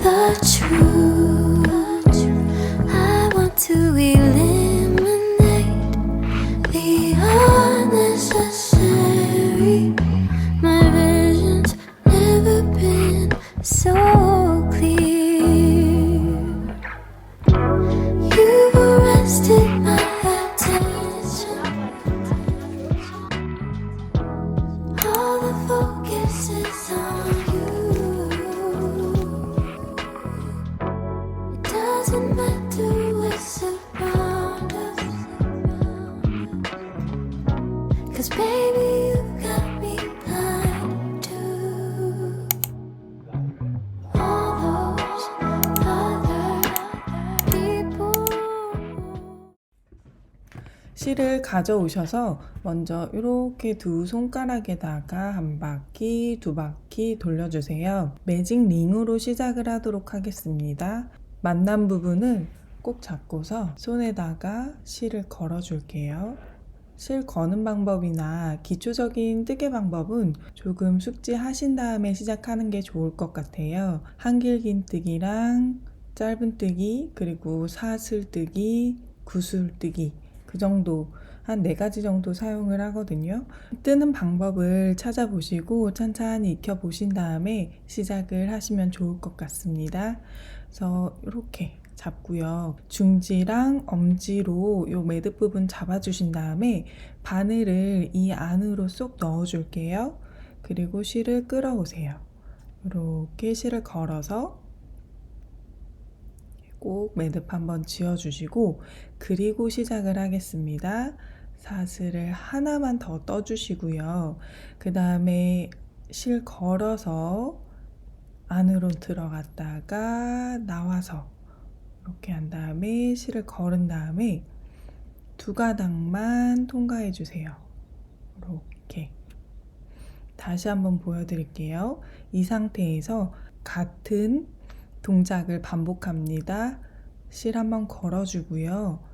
the truth. I want to eliminate the unnecessary. My vision's never been so clear. You've arrested my attention. All the focus is on you. It doesn't matter what's around us, 'cause baby you've got me blind to all those other people. 실을 가져오셔서 먼저 이렇게 두 손가락에다가 한 바퀴, 두 바퀴 돌려주세요. 매직 링으로 시작을 하도록 하겠습니다. 만난 부분을 꼭 잡고서 손에다가 실을 걸어줄게요. 실 거는 방법이나 기초적인 뜨개 방법은 조금 숙지하신 다음에 시작하는 게 좋을 것 같아요. 한길긴뜨기랑 짧은뜨기, 그리고 사슬뜨기, 구슬뜨기, 그 정도 한 4가지 정도 사용을 하거든요. 뜨는 방법을 찾아보시고 천천히 익혀보신 다음에 시작을 하시면 좋을 것 같습니다. 그래서 이렇게 잡고요. 중지랑 엄지로 요 매듭 부분 잡아주신 다음에 바늘을 이 안으로 쏙 넣어줄게요. 그리고 실을 끌어오세요. 이렇게 실을 걸어서 꼭 매듭 한번 지어주시고, 그리고 시작을 하겠습니다. 사슬을 하나만 더 떠주시고요. 그 다음에 실 걸어서 안으로 들어갔다가 나와서 이렇게 한 다음에 실을 걸은 다음에 두 가닥만 통과해 주세요. 이렇게 다시 한번 보여드릴게요. 이 상태에서 같은 동작을 반복합니다. 실 한번 걸어주고요.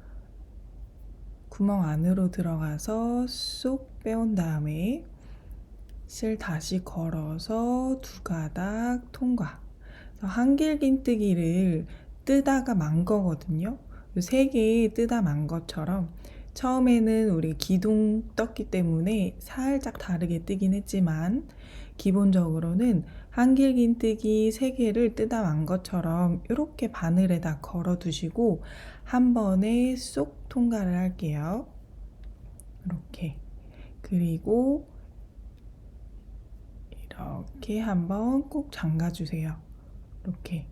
구멍 안으로 들어가서 쏙 빼온 다음에 실 다시 걸어서 두 가닥 통과. 한길긴뜨기를 뜨다가 만 거거든요. 3개 뜨다 만 것처럼 처음에는 우리 기둥 떴기 때문에 살짝 다르게 뜨긴 했지만 기본적으로는 한길긴뜨기 3개를 뜨다 만 것처럼 이렇게 바늘에다 걸어 두시고 한 번에 쏙 통과를 할게요. 이렇게. 그리고 이렇게 한번 꼭 잠가 주세요. 이렇게.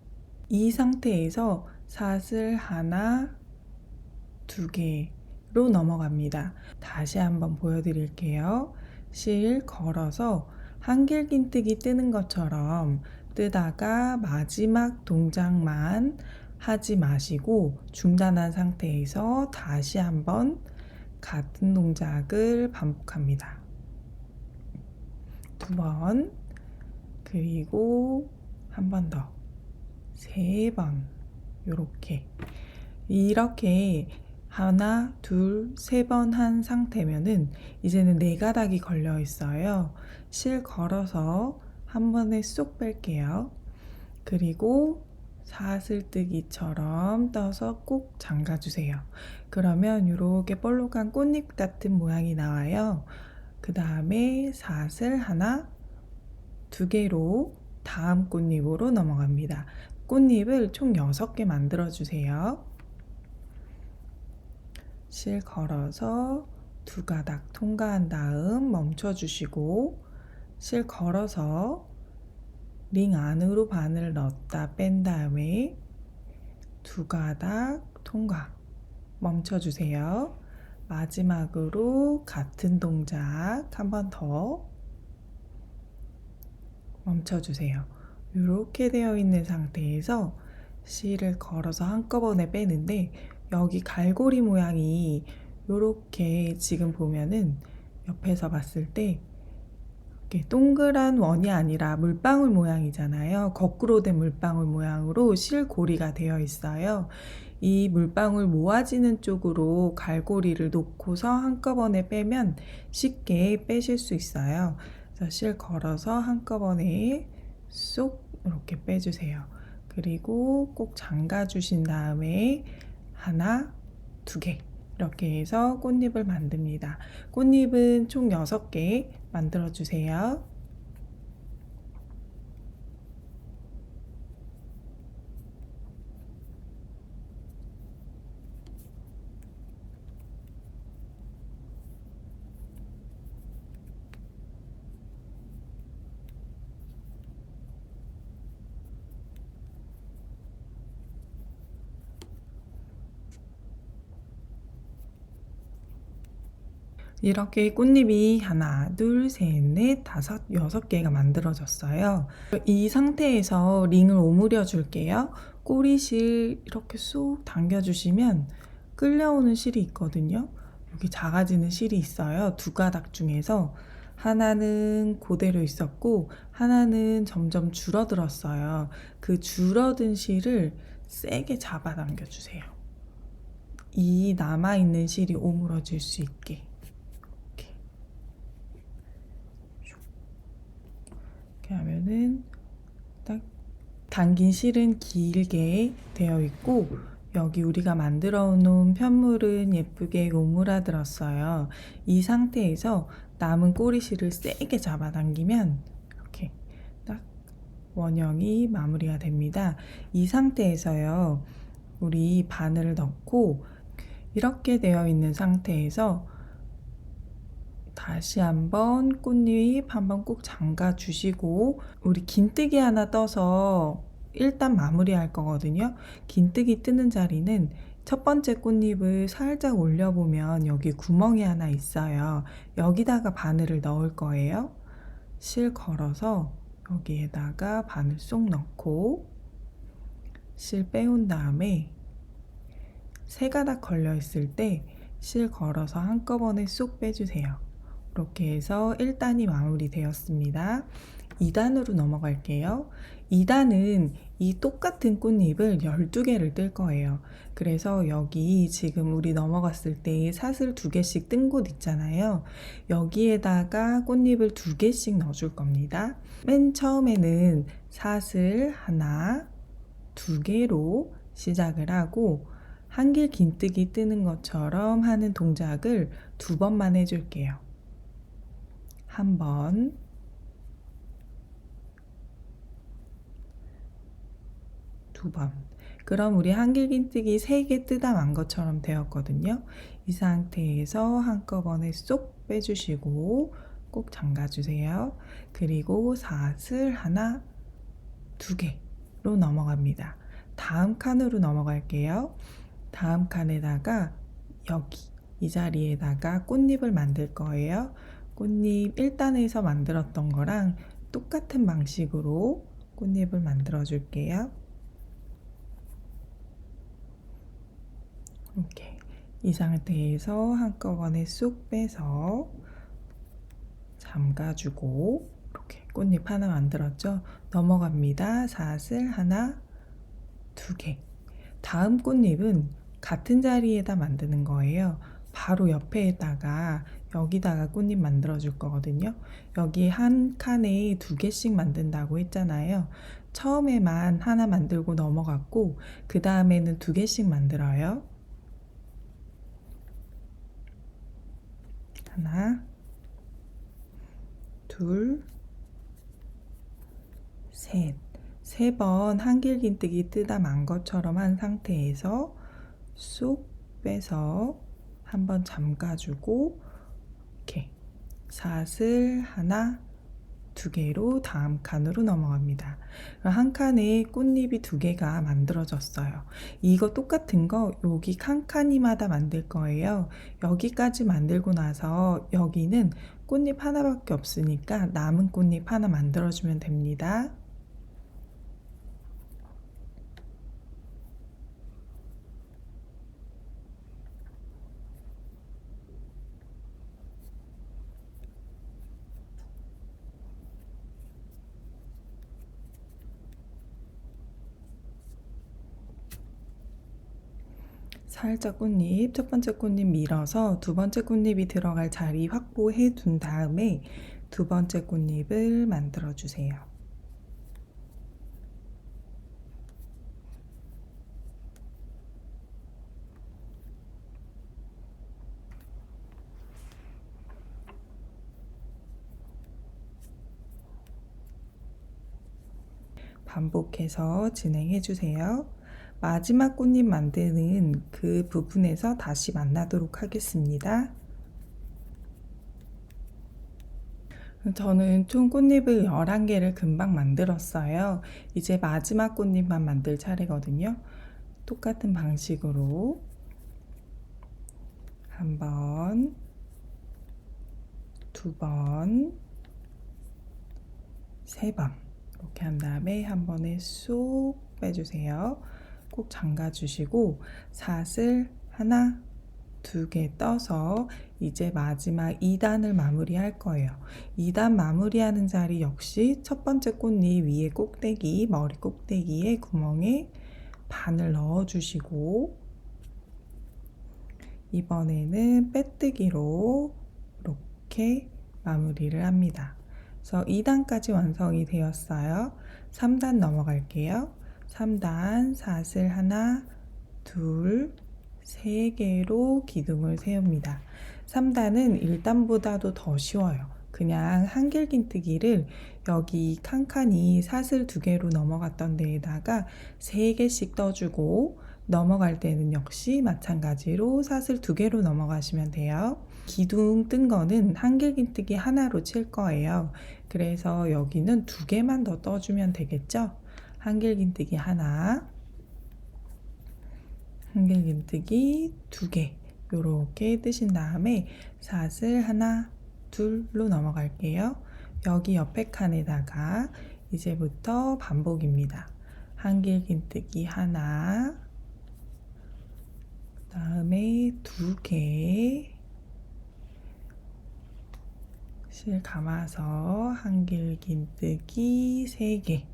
이 상태에서 사슬 하나, 2개로 넘어갑니다. 다시 한번 보여드릴게요. 실 걸어서 한길긴뜨기 뜨는 것처럼 뜨다가 마지막 동작만 하지 마시고 중단한 상태에서 다시 한번 같은 동작을 반복합니다. 2번, 그리고 한 번 더, 3번. 이렇게 하나, 둘, 3번 한 상태면은 이제는 4가닥이 걸려 있어요. 실 걸어서 한 번에 쏙 뺄게요. 그리고 사슬뜨기처럼 떠서 꼭 잠가주세요. 그러면 이렇게 볼록한 꽃잎 같은 모양이 나와요. 그 다음에 사슬 하나, 2개로 다음 꽃잎으로 넘어갑니다. 꽃잎을 총 6개 만들어 주세요. 실 걸어서 2가닥 통과한 다음 멈춰 주시고 실 걸어서 링 안으로 바늘을 넣었다 뺀 다음에 2가닥 통과 멈춰 주세요. 마지막으로 같은 동작 한 번 더 멈춰 주세요. 이렇게 되어 있는 상태에서 실을 걸어서 한꺼번에 빼는데 여기 갈고리 모양이 이렇게 지금 보면은 옆에서 봤을 때 이렇게 동그란 원이 아니라 물방울 모양이잖아요. 거꾸로 된 물방울 모양으로 실고리가 되어 있어요. 이 물방울 모아지는 쪽으로 갈고리를 놓고서 한꺼번에 빼면 쉽게 빼실 수 있어요. 그래서 실 걸어서 한꺼번에 쏙 이렇게 빼주세요. 그리고 꼭 잠가 주신 다음에 하나, 두 개 이렇게 해서 꽃잎을 만듭니다. 꽃잎은 총 6개 만들어 주세요. 이렇게 꽃잎이 하나, 둘, 셋, 넷, 다섯, 6개가 만들어졌어요. 이 상태에서 링을 오므려 줄게요. 꼬리실 이렇게 쏙 당겨주시면 끌려오는 실이 있거든요. 여기 작아지는 실이 있어요. 두 가닥 중에서 하나는 그대로 있었고 하나는 점점 줄어들었어요. 그 줄어든 실을 세게 잡아당겨 주세요. 이 남아있는 실이 오므러질 수 있게. 이렇게 하면은 딱 당긴 실은 길게 되어 있고 여기 우리가 만들어 놓은 편물은 예쁘게 오므라들었어요. 이 상태에서 남은 꼬리실을 세게 잡아당기면 이렇게 딱 원형이 마무리가 됩니다. 이 상태에서요, 우리 바늘을 넣고 이렇게 되어 있는 상태에서 다시 한번 꽃잎 한번 꼭 잠가 주시고, 우리 긴뜨기 하나 떠서 일단 마무리할 거거든요. 긴뜨기 뜨는 자리는 첫 번째 꽃잎을 살짝 올려보면 여기 구멍이 하나 있어요. 여기다가 바늘을 넣을 거예요. 실 걸어서 여기에다가 바늘 쏙 넣고 실 빼온 다음에 세 가닥 걸려 있을 때 실 걸어서 한꺼번에 쏙 빼주세요. 이렇게 해서 1단이 마무리되었습니다. 2단으로 넘어갈게요. 2단은 이 똑같은 꽃잎을 12개를 뜰 거예요. 그래서 여기 지금 우리 넘어갔을 때 사슬 2개씩 뜬 곳 있잖아요. 여기에다가 꽃잎을 2개씩 넣어줄 겁니다. 맨 처음에는 사슬 하나, 2개로 시작을 하고 한길 긴뜨기 뜨는 것처럼 하는 동작을 2번만 해줄게요. 한 번, 두 번. 그럼 우리 한길 긴뜨기 3개 뜨다 만 것처럼 되었거든요. 이 상태에서 한꺼번에 쏙 빼주시고 꼭 잠가주세요. 그리고 사슬 하나, 2개로 넘어갑니다. 다음 칸으로 넘어갈게요. 다음 칸에다가 여기 이 자리에다가 꽃잎을 만들 거예요. 꽃잎 1단에서 만들었던 거랑 똑같은 방식으로 꽃잎을 만들어 줄게요. 이렇게 이 상태에서 한꺼번에 쑥 빼서 잠가주고 이렇게 꽃잎 하나 만들었죠. 넘어갑니다. 사슬 하나, 2개. 다음 꽃잎은 같은 자리에다 만드는 거예요. 바로 옆에다가 여기다가 꽃잎 만들어 줄 거거든요. 여기 한 칸에 2개씩 만든다고 했잖아요. 처음에만 하나 만들고 넘어갔고 그 다음에는 2개씩 만들어요. 하나, 둘, 셋. 3번 한길 긴뜨기 뜨다 만 것처럼 한 상태에서 쏙 빼서 한번 잠가주고 이렇게 사슬 하나, 2개로 다음 칸으로 넘어갑니다. 한 칸에 꽃잎이 2개가 만들어졌어요. 이거 똑같은 거 여기 칸칸이마다 만들 거예요. 여기까지 만들고 나서 여기는 꽃잎 하나밖에 없으니까 남은 꽃잎 하나 만들어주면 됩니다. 살짝 꽃잎, 첫 번째 꽃잎 밀어서 두 번째 꽃잎이 들어갈 자리 확보해 둔 다음에 두 번째 꽃잎을 만들어 주세요. 반복해서 진행해 주세요. 마지막 꽃잎 만드는 그 부분에서 다시 만나도록 하겠습니다. 저는 총 꽃잎을 11개를 금방 만들었어요. 이제 마지막 꽃잎만 만들 차례거든요. 똑같은 방식으로 한 번, 두 번, 세 번 이렇게 한 다음에 한 번에 쏙 빼주세요. 꼭 잠가주시고 사슬 하나, 두 개 떠서 이제 마지막 2단을 마무리할 거예요. 2단 마무리하는 자리 역시 첫 번째 꽃잎 위에 꼭대기, 머리 꼭대기에 구멍에 반을 넣어주시고 이번에는 빼뜨기로 이렇게 마무리를 합니다. 그래서 2단까지 완성이 되었어요. 3단 넘어갈게요. 3단 사슬 하나, 둘, 3개로 기둥을 세웁니다. 3단은 1단보다도 더 쉬워요. 그냥 한길긴뜨기를 여기 칸칸이 사슬 2개로 넘어갔던 데에다가 3개씩 떠주고 넘어갈 때는 역시 마찬가지로 사슬 2개로 넘어가시면 돼요. 기둥 뜬 거는 한길긴뜨기 하나로 칠 거예요. 그래서 여기는 2개만 더 떠주면 되겠죠? 한길긴뜨기 하나, 한길긴뜨기 2개 이렇게 뜨신 다음에 사슬 하나, 둘로 넘어갈게요. 여기 옆에 칸에다가 이제부터 반복입니다. 한길긴뜨기 하나, 다음에 2개, 실 감아서 한길긴뜨기 3개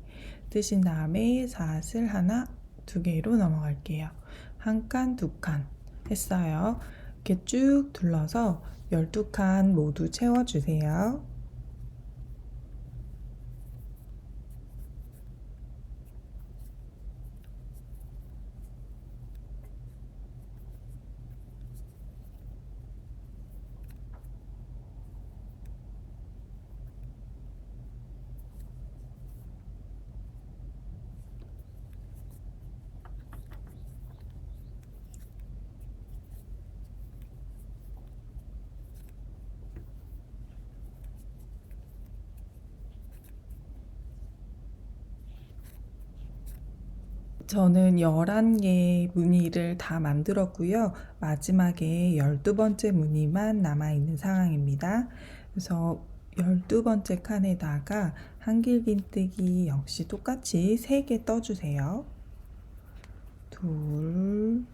뜨신 다음에 사슬 하나, 2개로 넘어갈게요. 한 칸, 2칸 했어요. 이렇게 쭉 둘러서 12칸 모두 채워주세요. 저는 11개 무늬를 다 만들었고요. 마지막에 12번째 무늬만 남아있는 상황입니다. 그래서 12번째 칸에다가 한길긴뜨기 역시 똑같이 3개 떠주세요. 둘,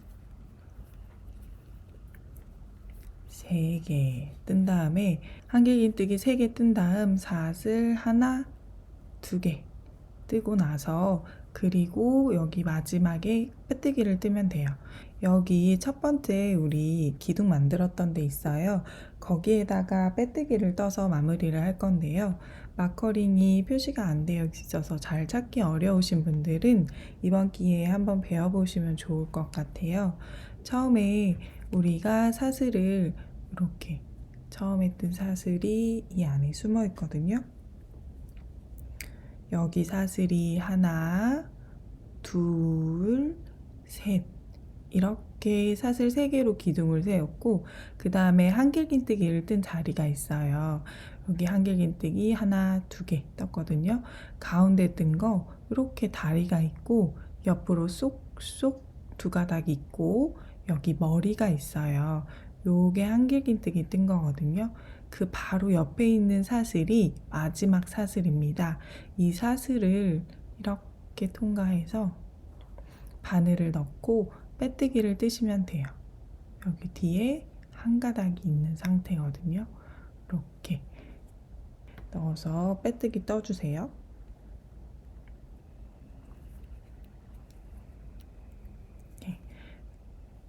3개 뜬 다음에 한길긴뜨기 3개 뜬 다음 사슬 하나, 2개 뜨고 나서 그리고 여기 마지막에 빼뜨기를 뜨면 돼요. 여기 첫 번째 우리 기둥 만들었던 데 있어요. 거기에다가 빼뜨기를 떠서 마무리를 할 건데요. 마커링이 표시가 안 되어 있어서 잘 찾기 어려우신 분들은 이번 기회에 한번 배워보시면 좋을 것 같아요. 처음에 우리가 사슬을 이렇게 처음에 뜬 사슬이 이 안에 숨어 있거든요. 여기 사슬이 하나, 둘, 셋 이렇게 사슬 3개로 기둥을 세웠고 그 다음에 한길긴뜨기를 뜬 자리가 있어요. 여기 한길긴뜨기 하나, 2개 떴거든요. 가운데 뜬 거 이렇게 다리가 있고 옆으로 쏙쏙 2가닥 있고 여기 머리가 있어요. 요게 한길긴뜨기 뜬 거거든요. 그 바로 옆에 있는 사슬이 마지막 사슬입니다. 이 사슬을 이렇게 통과해서 바늘을 넣고 빼뜨기를 뜨시면 돼요. 여기 뒤에 한 가닥이 있는 상태거든요. 이렇게 넣어서 빼뜨기 떠주세요.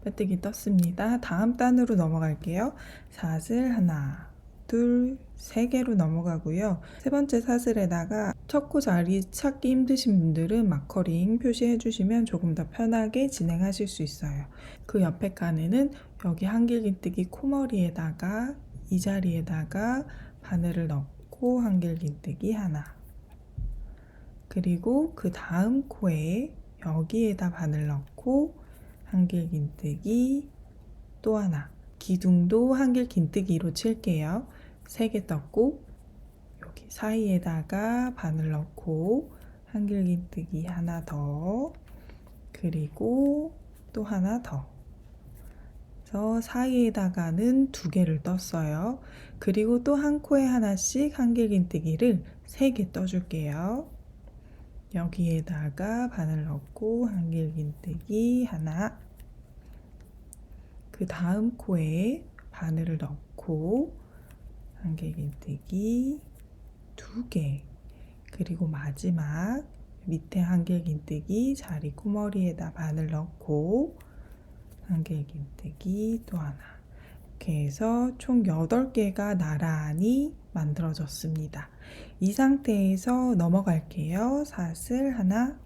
빼뜨기 떴습니다. 다음 단으로 넘어갈게요. 사슬 하나, 둘, 3개로 넘어가고요. 세 번째 사슬에다가 첫 코 자리 찾기 힘드신 분들은 마커링 표시해 주시면 조금 더 편하게 진행하실 수 있어요. 그 옆에 칸에는 여기 한길긴뜨기 코머리에다가 이 자리에다가 바늘을 넣고 한길긴뜨기 하나, 그리고 그 다음 코에 여기에다 바늘 넣고 한길 긴뜨기 또 하나. 기둥도 한길 긴뜨기로 칠게요. 3개 떴고 여기 사이에다가 바늘 넣고 한길 긴뜨기 하나 더, 그리고 또 하나 더. 그래서 사이에다가는 2개를 떴어요. 그리고 또 한 코에 하나씩 한길 긴뜨기를 3개 떠줄게요. 여기에다가 바늘 넣고 한길 긴뜨기 하나, 그 다음 코에 바늘을 넣고 한길 긴뜨기 2개, 그리고 마지막 밑에 한길 긴뜨기 자리 코머리에다 바늘 넣고 한길 긴뜨기 또 하나. 이렇게 해서 총 8개가 나란히 만들어졌습니다. 이 상태에서 넘어갈게요. 사슬 하나,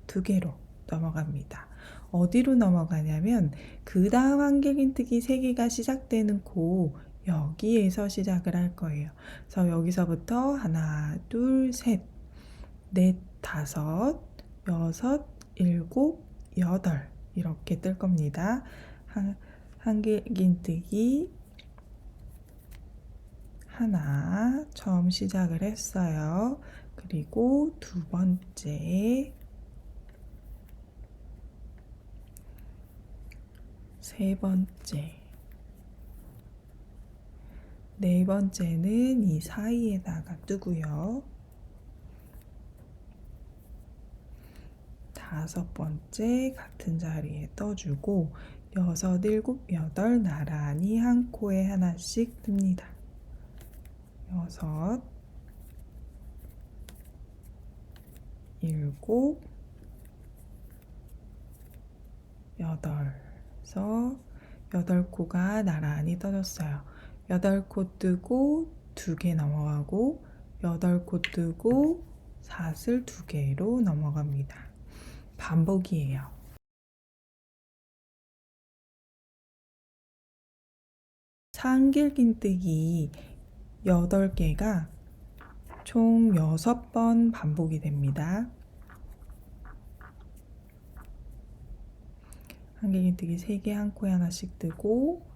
2개로 넘어갑니다. 어디로 넘어가냐면 그 다음 한길 긴뜨기 3개가 시작되는 코 여기에서 시작을 할 거예요. 그래서 여기서부터 하나, 둘, 셋, 넷, 다섯, 여섯, 일곱, 여덟 이렇게 뜰 겁니다. 한길 긴뜨기 하나 처음 시작을 했어요. 그리고 2번째, 3번째, 4번째는 이 사이에다가 뜨고요. 5번째 같은 자리에 떠주고 6, 7, 8 나란히 한 코에 하나씩 뜹니다. 6, 7, 8. 그래서 8코가 나란히 떠졌어요. 8코 뜨고 2개 넘어가고 8코 뜨고 사슬 2개로 넘어갑니다. 반복이에요. 한길 긴뜨기 8개가 총 6번 반복이 됩니다. 한길 긴뜨기 3개 한 코에 하나씩 뜨고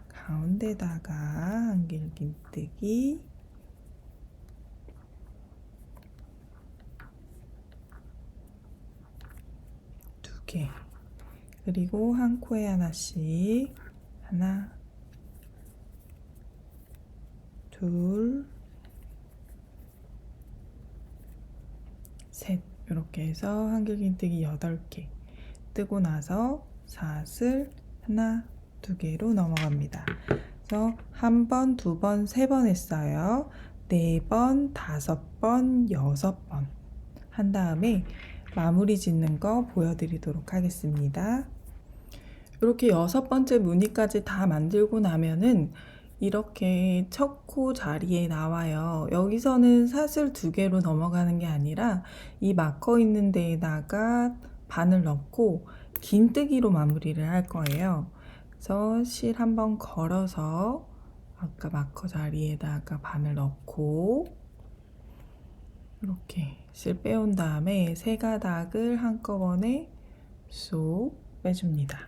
가운데다가 한길 긴뜨기 2개, 그리고 한 코에 하나씩 하나, 둘, 셋 이렇게 해서 한길 긴뜨기 8개 뜨고 나서 사슬 하나, 2개로 넘어갑니다. 그래서 1번, 2번, 3번 했어요. 4번, 5번, 6번 한 다음에 마무리 짓는 거 보여드리도록 하겠습니다. 이렇게 6번째 무늬까지 다 만들고 나면은 이렇게 첫 코 자리에 나와요. 여기서는 사슬 2개로 넘어가는 게 아니라 이 마커 있는 데에다가 바늘 넣고 긴뜨기로 마무리를 할 거예요. 그래서 실 한번 걸어서 아까 마커 자리에다가 바늘 넣고 이렇게 실 빼온 다음에 3가닥을 한꺼번에 쏙 빼줍니다.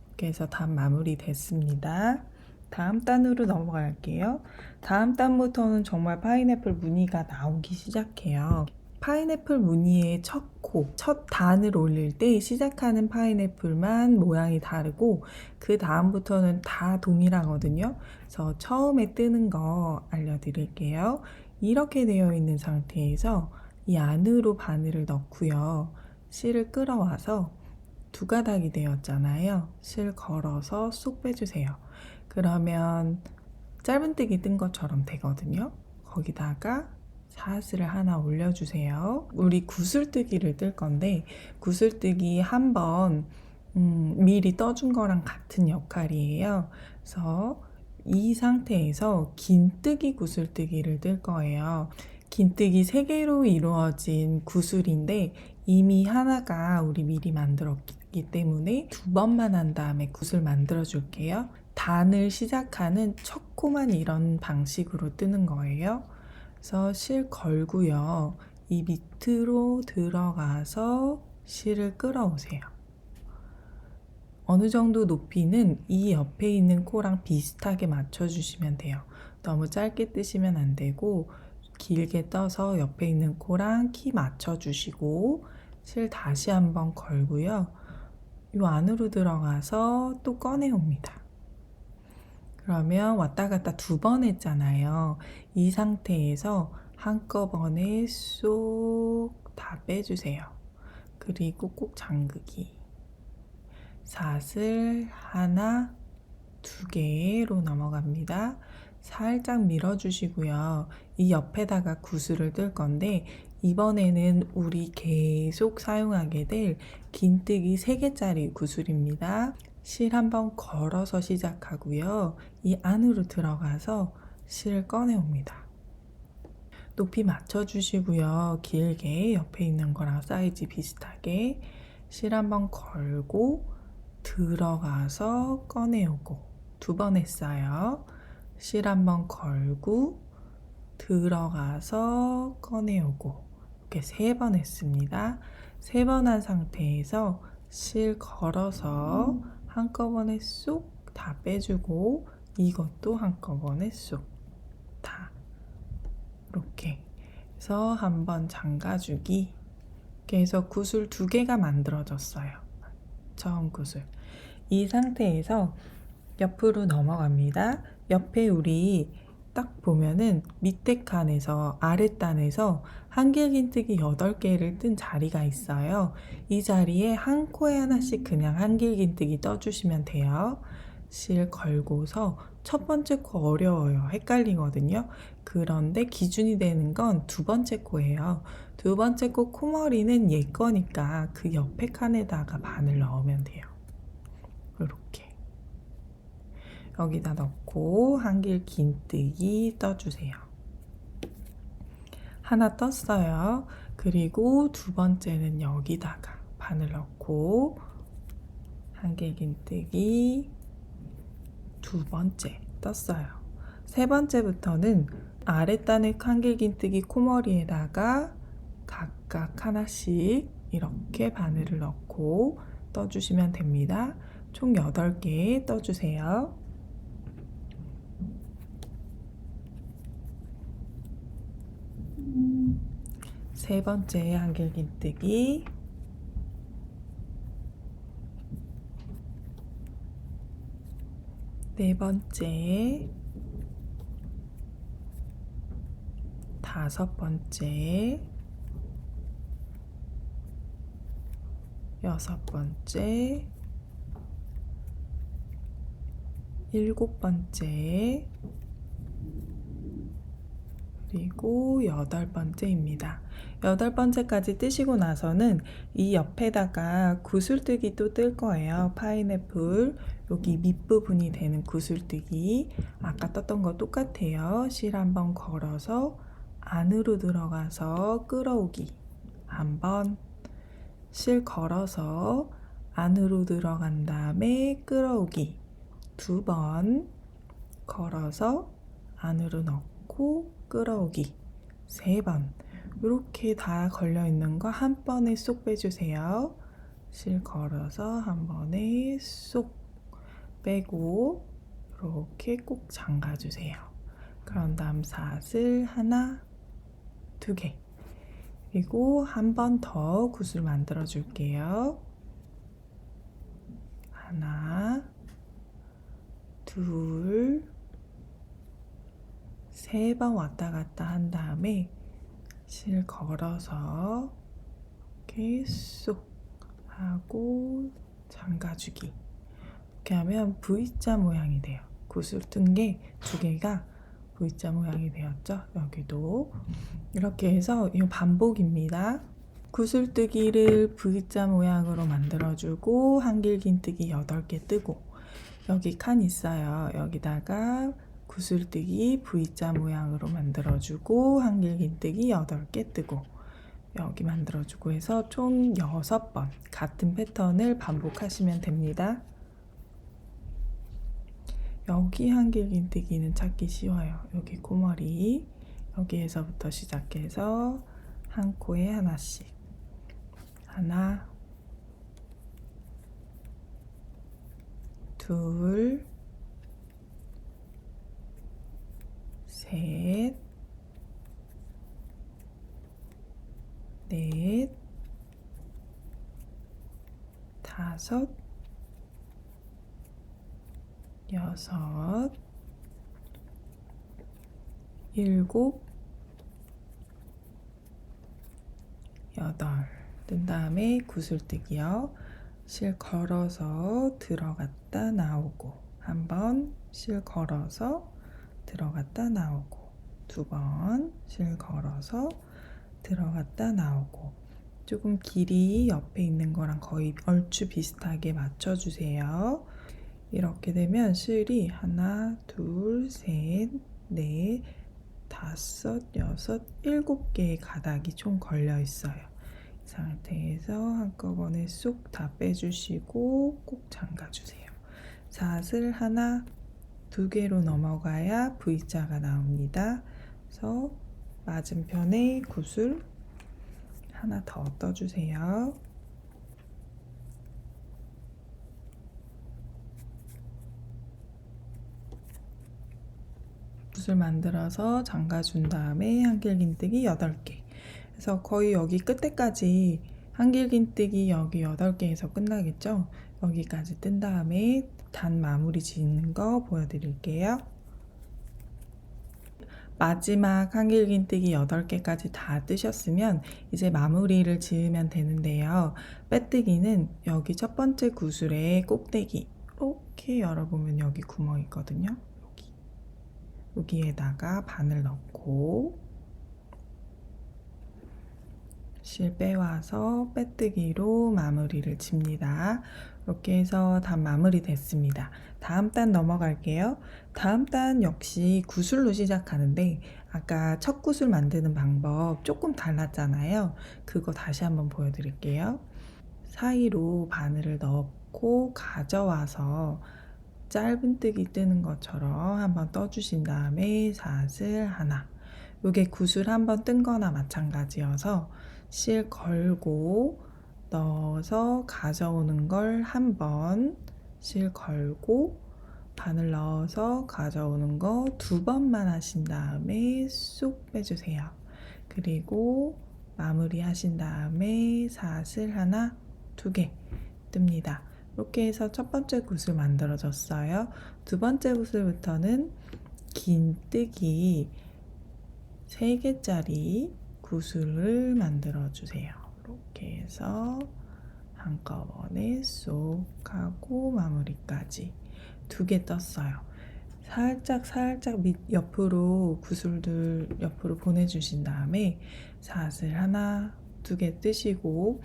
이렇게 해서 단 마무리 됐습니다. 다음 단으로 넘어갈게요. 다음 단부터는 정말 파인애플 무늬가 나오기 시작해요. 파인애플 무늬의 첫 코, 첫 단을 올릴 때 시작하는 파인애플만 모양이 다르고 그 다음부터는 다 동일하거든요. 그래서 처음에 뜨는 거 알려드릴게요. 이렇게 되어 있는 상태에서 이 안으로 바늘을 넣고요. 실을 끌어와서 2가닥이 되었잖아요. 실 걸어서 쏙 빼주세요. 그러면 짧은뜨기 뜬 것처럼 되거든요. 거기다가 사슬을 하나 올려주세요. 우리 구슬뜨기를 뜰 건데 구슬뜨기 한번 미리 떠준 거랑 같은 역할이에요. 그래서 이 상태에서 긴뜨기 구슬뜨기를 뜰 거예요. 긴뜨기 3개로 이루어진 구슬인데 이미 하나가 우리 미리 만들었기 때문에 2번만 한 다음에 구슬 만들어 줄게요. 단을 시작하는 첫 코만 이런 방식으로 뜨는 거예요. 그래서 실 걸고요. 이 밑으로 들어가서 실을 끌어오세요. 어느 정도 높이는 이 옆에 있는 코랑 비슷하게 맞춰주시면 돼요. 너무 짧게 뜨시면 안 되고 길게 떠서 옆에 있는 코랑 키 맞춰주시고 실 다시 한번 걸고요. 이 안으로 들어가서 또 꺼내옵니다. 그러면 왔다 갔다 2번 했잖아요. 이 상태에서 한꺼번에 쏙 다 빼주세요. 그리고 꼭 잠그기. 사슬 하나, 2개로 넘어갑니다. 살짝 밀어주시고요. 이 옆에다가 구슬을 뜰 건데 이번에는 우리 계속 사용하게 될 긴뜨기 3개짜리 구슬입니다. 실 한번 걸어서 시작하고요. 이 안으로 들어가서 실을 꺼내옵니다. 높이 맞춰주시고요. 길게 옆에 있는 거랑 사이즈 비슷하게 실 한번 걸고 들어가서 꺼내오고 2번 했어요. 실 한번 걸고 들어가서 꺼내오고 이렇게 3번 했습니다. 3번 한 상태에서 실 걸어서 한꺼번에 쏙 다 빼주고 이것도 한꺼번에 쏙 다 이렇게 해서 한번 잠가주기. 이렇게 해서 구슬 2개가 만들어졌어요. 처음 구슬. 이 상태에서 옆으로 넘어갑니다. 옆에 우리 딱 보면은 밑에 칸에서 아랫단에서 한길긴뜨기 8개를 뜬 자리가 있어요. 이 자리에 한 코에 하나씩 그냥 한길긴뜨기 떠주시면 돼요. 실 걸고서 첫 번째 코 어려워요. 헷갈리거든요. 그런데 기준이 되는 건 2번째 코예요. 2번째 코 코머리는 얘 거니까 그 옆에 칸에다가 바늘 넣으면 돼요. 이렇게 여기다 넣고 한길 긴뜨기 떠주세요. 하나 떴어요. 그리고 2번째는 여기다가 바늘 넣고 한길 긴뜨기 2번째 떴어요. 3번째부터는 아랫단의 한길 긴뜨기 코머리에다가 각각 하나씩 이렇게 바늘을 넣고 떠주시면 됩니다. 총 8개 떠주세요. 세 번째 한길긴뜨기, 네 번째, 5번째, 6번째, 7번째, 그리고 8번째입니다. 8번째까지 뜨시고 나서는 이 옆에다가 구슬뜨기 또 뜰 거예요. 파인애플 여기 밑부분이 되는 구슬뜨기 아까 떴던 거 똑같아요. 실 한번 걸어서 안으로 들어가서 끌어오기 한번, 실 걸어서 안으로 들어간 다음에 끌어오기 2번, 걸어서 안으로 넣고 끌어오기 3번. 이렇게 다 걸려 있는 거 한 번에 쏙 빼주세요. 실 걸어서 한 번에 쏙 빼고 이렇게 꼭 잠가주세요. 그런 다음 사슬 하나, 2개. 그리고 한 번 더 구슬 만들어 줄게요. 하나, 둘, 3번 왔다 갔다 한 다음에 실 걸어서 이렇게 쏙 하고 잠가주기. 이렇게 하면 V자 모양이 돼요. 구슬 뜬 게 2개가 V자 모양이 되었죠. 여기도 이렇게 해서 이 반복입니다. 구슬뜨기를 V자 모양으로 만들어주고 한길긴뜨기 8개 뜨고 여기 칸 있어요. 여기다가 구슬뜨기 V자 모양으로 만들어주고 한길긴뜨기 8개 뜨고 여기 만들어주고 해서 총 6번 같은 패턴을 반복하시면 됩니다. 여기 한길긴뜨기는 찾기 쉬워요. 여기 코머리 여기에서부터 시작해서 한 코에 하나씩. 하나, 둘, 셋, 넷, 다섯, 여섯, 일곱, 여덟. 뜬 다음에 구슬뜨기요. 실 걸어서 들어갔다 나오고, 한 번 실 걸어서 들어갔다 나오고, 두 번 실 걸어서 들어갔다 나오고, 조금 길이 옆에 있는 거랑 거의 얼추 비슷하게 맞춰주세요. 이렇게 되면 실이 하나, 둘, 셋, 넷, 다섯, 여섯, 일곱 개의 가닥이 총 걸려 있어요. 이 상태에서 한꺼번에 쏙 다 빼주시고 꼭 잠가주세요. 사슬 하나, 두 개로 넘어가야 V자가 나옵니다. 그래서 맞은편에 구슬 하나 더 떠주세요. 구슬 만들어서 잠가준 다음에 한길긴뜨기 8개. 그래서 거의 여기 끝에까지 한길긴뜨기 여기 8개에서 끝나겠죠? 여기까지 뜬 다음에 단 마무리 짓는 거 보여드릴게요. 마지막 한길긴뜨기 8개까지 다 뜨셨으면 이제 마무리를 지으면 되는데요. 빼뜨기는 여기 첫 번째 구슬의 꼭대기 이렇게 열어보면 여기 구멍 있거든요. 여기에다가 바늘 넣고 실 빼와서 빼뜨기로 마무리를 집니다. 이렇게 해서 단 마무리 됐습니다. 다음 단 넘어갈게요. 다음 단 역시 구슬로 시작하는데 아까 첫 구슬 만드는 방법 조금 달랐잖아요. 그거 다시 한번 보여드릴게요. 사이로 바늘을 넣고 가져와서 짧은뜨기 뜨는 것처럼 한번 떠주신 다음에 사슬 하나. 요게 구슬 한번 뜬 거나 마찬가지여서 실 걸고 넣어서 가져오는 걸 한 번, 실 걸고 바늘 넣어서 가져오는 거 2번만 하신 다음에 쏙 빼주세요. 그리고 마무리 하신 다음에 사슬 하나, 2개 뜹니다. 이렇게 해서 첫 번째 구슬 만들어졌어요. 두 번째 구슬부터는 긴 뜨기 3개짜리 구슬을 만들어 주세요. 이렇게 해서 한꺼번에 쏙 하고 마무리까지 2개 떴어요. 살짝 밑 옆으로 구슬들 옆으로 보내주신 다음에 사슬 하나, 2개 뜨시고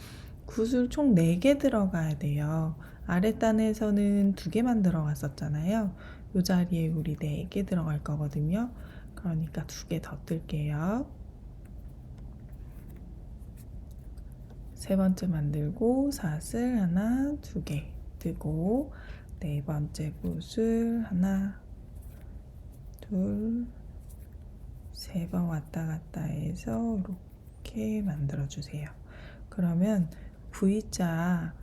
구슬 총 4개 들어가야 돼요. 아랫단에서는 2개만 들어갔었잖아요. 이 자리에 우리 4개 들어갈 거거든요. 그러니까 2개 더 뜰게요. 세 번째 만들고 사슬 하나, 2개 뜨고 네 번째 구슬 하나, 둘, 3번 왔다 갔다 해서 이렇게 만들어 주세요. 그러면 V자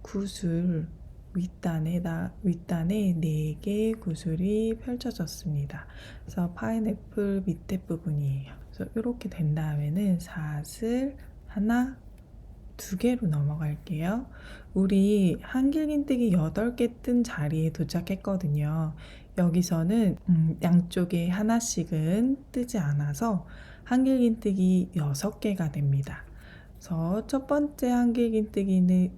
구슬 윗단에 4개의 구슬이 펼쳐졌습니다. 그래서 파인애플 밑에 부분이에요. 그래서 이렇게 된 다음에는 사슬 하나, 2개로 넘어갈게요. 우리 한길긴뜨기 8개 뜬 자리에 도착했거든요. 여기서는 양쪽에 하나씩은 뜨지 않아서 한길긴뜨기 6개가 됩니다. 그래서 첫 번째 한길긴뜨기는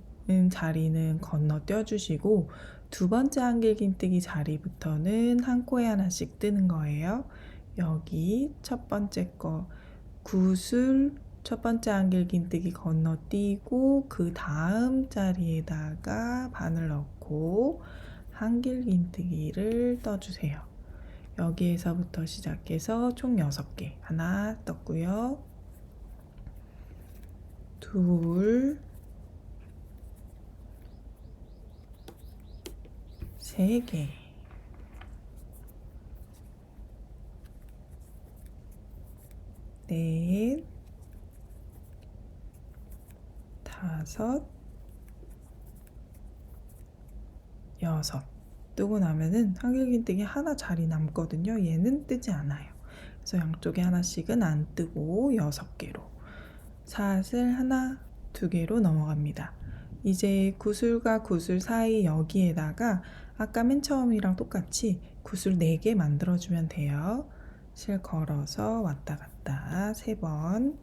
자리는 건너뛰어 주시고 두 번째 한길긴뜨기 자리부터는 한 코에 하나씩 뜨는 거예요. 여기 첫 번째 거 구슬 첫 번째 한길긴뜨기 건너뛰고 그 다음 자리에다가 바늘 넣고 한길긴뜨기를 떠주세요. 여기에서부터 시작해서 총 6개 하나 떴고요. 둘, 3개, 넷, 5, 6 뜨고 나면은 한길긴뜨기 하나 자리 남거든요. 얘는 뜨지 않아요. 그래서 양쪽에 하나씩은 안 뜨고 6개로 사슬 하나, 2개로 넘어갑니다. 이제 구슬과 구슬 사이 여기에다가 아까 맨 처음이랑 똑같이 구슬 4개 만들어주면 돼요. 실 걸어서 왔다 갔다 3번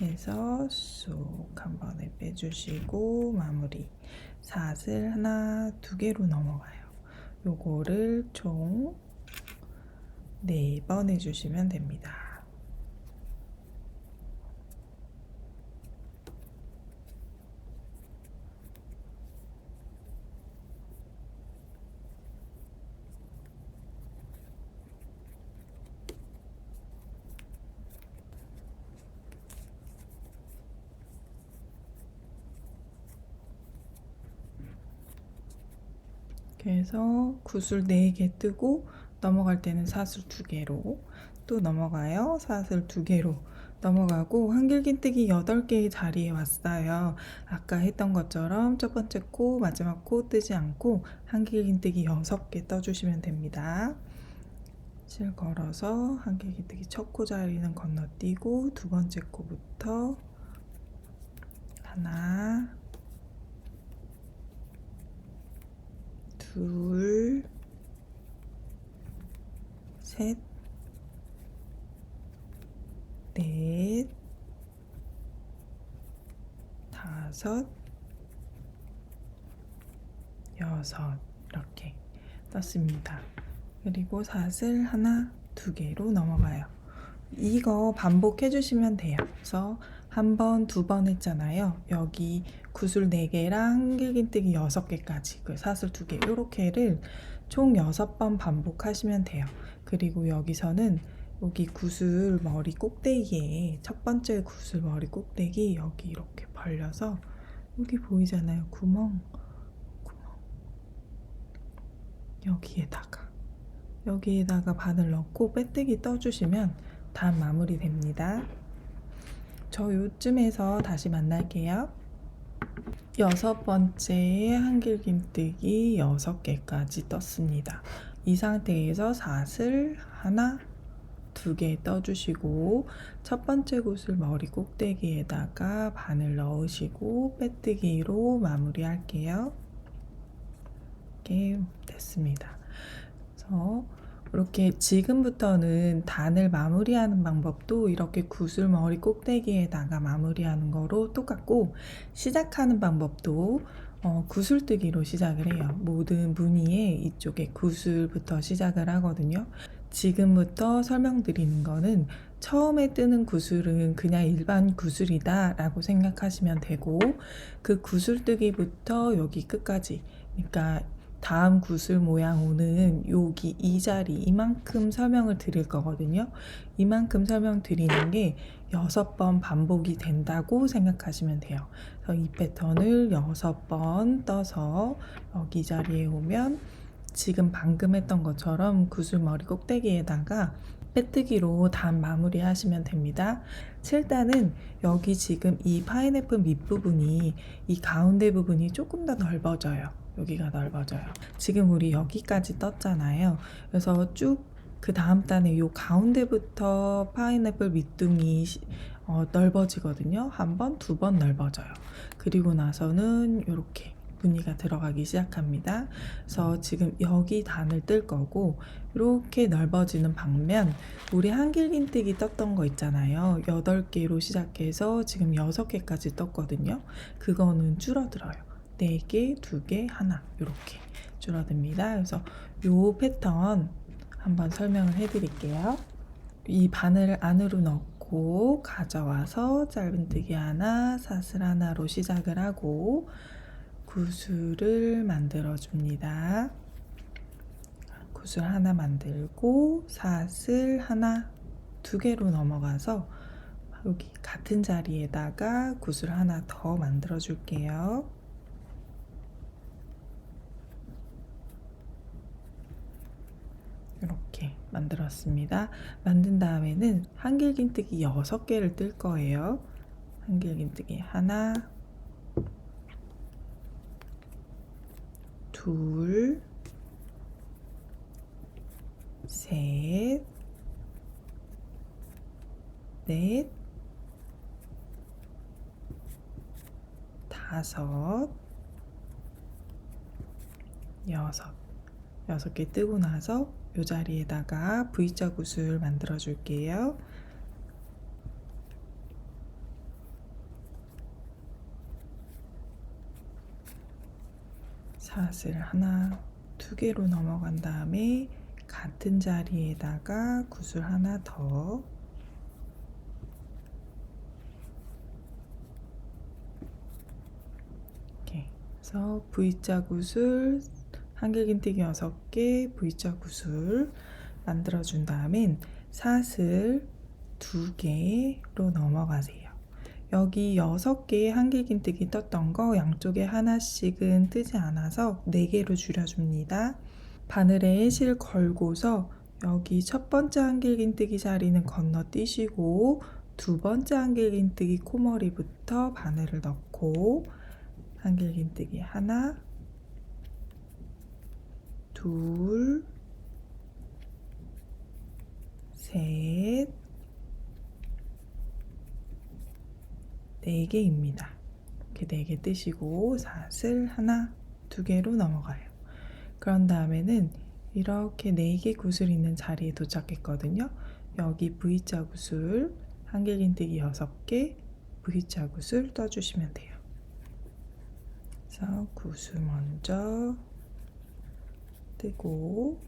해서 쏙 한 번에 빼주시고 마무리. 사슬 하나, 2개로 넘어가요. 요거를 총 4번 해주시면 됩니다. 그래서 구슬 4개 뜨고 넘어갈 때는 사슬 2개로 또 넘어가요. 사슬 2개로 넘어가고 한길긴뜨기 8개의 자리에 왔어요. 아까 했던 것처럼 첫 번째 코, 마지막 코 뜨지 않고 한길긴뜨기 6개 떠주시면 됩니다. 실 걸어서 한길긴뜨기 첫 코 자리는 건너뛰고 두 번째 코부터 하나, 둘, 셋, 넷, 5, 6 이렇게 떴습니다. 그리고 사슬 하나, 2개로 넘어가요. 이거 반복해 주시면 돼요. 그래서 한 번, 2번 했잖아요. 여기 구슬 4개랑 한길긴뜨기 6개까지 그 사슬 2개 요렇게를 총 6번 반복하시면 돼요. 그리고 여기서는 여기 구슬 머리 꼭대기에 첫 번째 구슬 머리 꼭대기 여기 이렇게 벌려서 여기 보이잖아요. 구멍 여기에다가 바늘 넣고 빼뜨기 떠주시면 다 마무리 됩니다. 저 요쯤에서 다시 만날게요. 6번째 한길긴뜨기 6개까지 떴습니다. 이 상태에서 사슬 하나, 2개 떠주시고 첫 번째 구슬 머리 꼭대기에다가 바늘 넣으시고 빼뜨기로 마무리할게요. 이렇게 됐습니다. 그래서 이렇게 지금부터는 단을 마무리하는 방법도 이렇게 구슬 머리 꼭대기에다가 마무리하는 거로 똑같고 시작하는 방법도 구슬뜨기로 시작을 해요. 모든 무늬에 이쪽에 구슬부터 시작을 하거든요. 지금부터 설명드리는 거는 처음에 뜨는 구슬은 그냥 일반 구슬이다 라고 생각하시면 되고 그 구슬뜨기부터 여기 끝까지 그러니까 다음 구슬 모양 오는 여기 이 자리 이만큼 설명을 드릴 거거든요. 이만큼 설명드리는 게 6번 반복이 된다고 생각하시면 돼요. 그래서 이 패턴을 6번 떠서 여기 자리에 오면 지금 방금 했던 것처럼 구슬머리 꼭대기에다가 빼뜨기로 단 마무리 하시면 됩니다. 7단은 여기 지금 이 파인애플 밑부분이 이 가운데 부분이 조금 더 넓어져요. 여기가 넓어져요. 지금 우리 여기까지 떴잖아요. 그래서 쭉 그 다음 단에 요 가운데부터 파인애플 밑둥이 넓어지거든요. 한 번, 2번 넓어져요. 그리고 나서는 이렇게 무늬가 들어가기 시작합니다. 그래서 지금 여기 단을 뜰 거고 이렇게 넓어지는 방면 우리 한길긴뜨기 떴던 거 있잖아요. 8개로 시작해서 지금 6개까지 떴거든요. 그거는 줄어들어요. 4개, 2개, 하나 이렇게 줄어듭니다. 그래서 요 패턴 한번 설명을 해드릴게요. 이 바늘을 안으로 넣고 가져와서 짧은뜨기 하나, 사슬 하나로 시작을 하고 구슬을 만들어 줍니다. 구슬 하나 만들고 사슬 하나, 2개로 넘어가서 여기 같은 자리에다가 구슬 하나 더 만들어 줄게요. 이렇게 만들었습니다. 만든 다음에는 한길긴뜨기 6개를 뜰 거예요. 한길긴뜨기 하나, 둘, 셋, 넷, 다섯, 여섯 개 뜨고 나서 이 자리에다가 V자 구슬 만들어 줄게요. 사슬 하나, 두 개로 넘어간 다음에 같은 자리에다가 구슬 하나 더, 이렇게 해서 V자 구슬 한길긴뜨기 6개, V자 구슬 만들어 준 다음엔 사슬 2개로 넘어가세요. 여기 6개의 한길긴뜨기 떴던 거 양쪽에 하나씩은 뜨지 않아서 4개로 줄여줍니다. 바늘에 실 걸고서 여기 첫 번째 한길긴뜨기 자리는 건너뛰시고 두 번째 한길긴뜨기 코머리부터 바늘을 넣고 한길긴뜨기 하나, 둘, 셋, 4개입니다. 이렇게 4개 뜨시고 사슬 하나, 2개로 넘어가요. 그런 다음에는 이렇게 4개 구슬 있는 자리에 도착했거든요. 여기 V자 구슬, 한길긴뜨기 6개, V자 구슬 떠주시면 돼요. 그래서 구슬 먼저 뜨고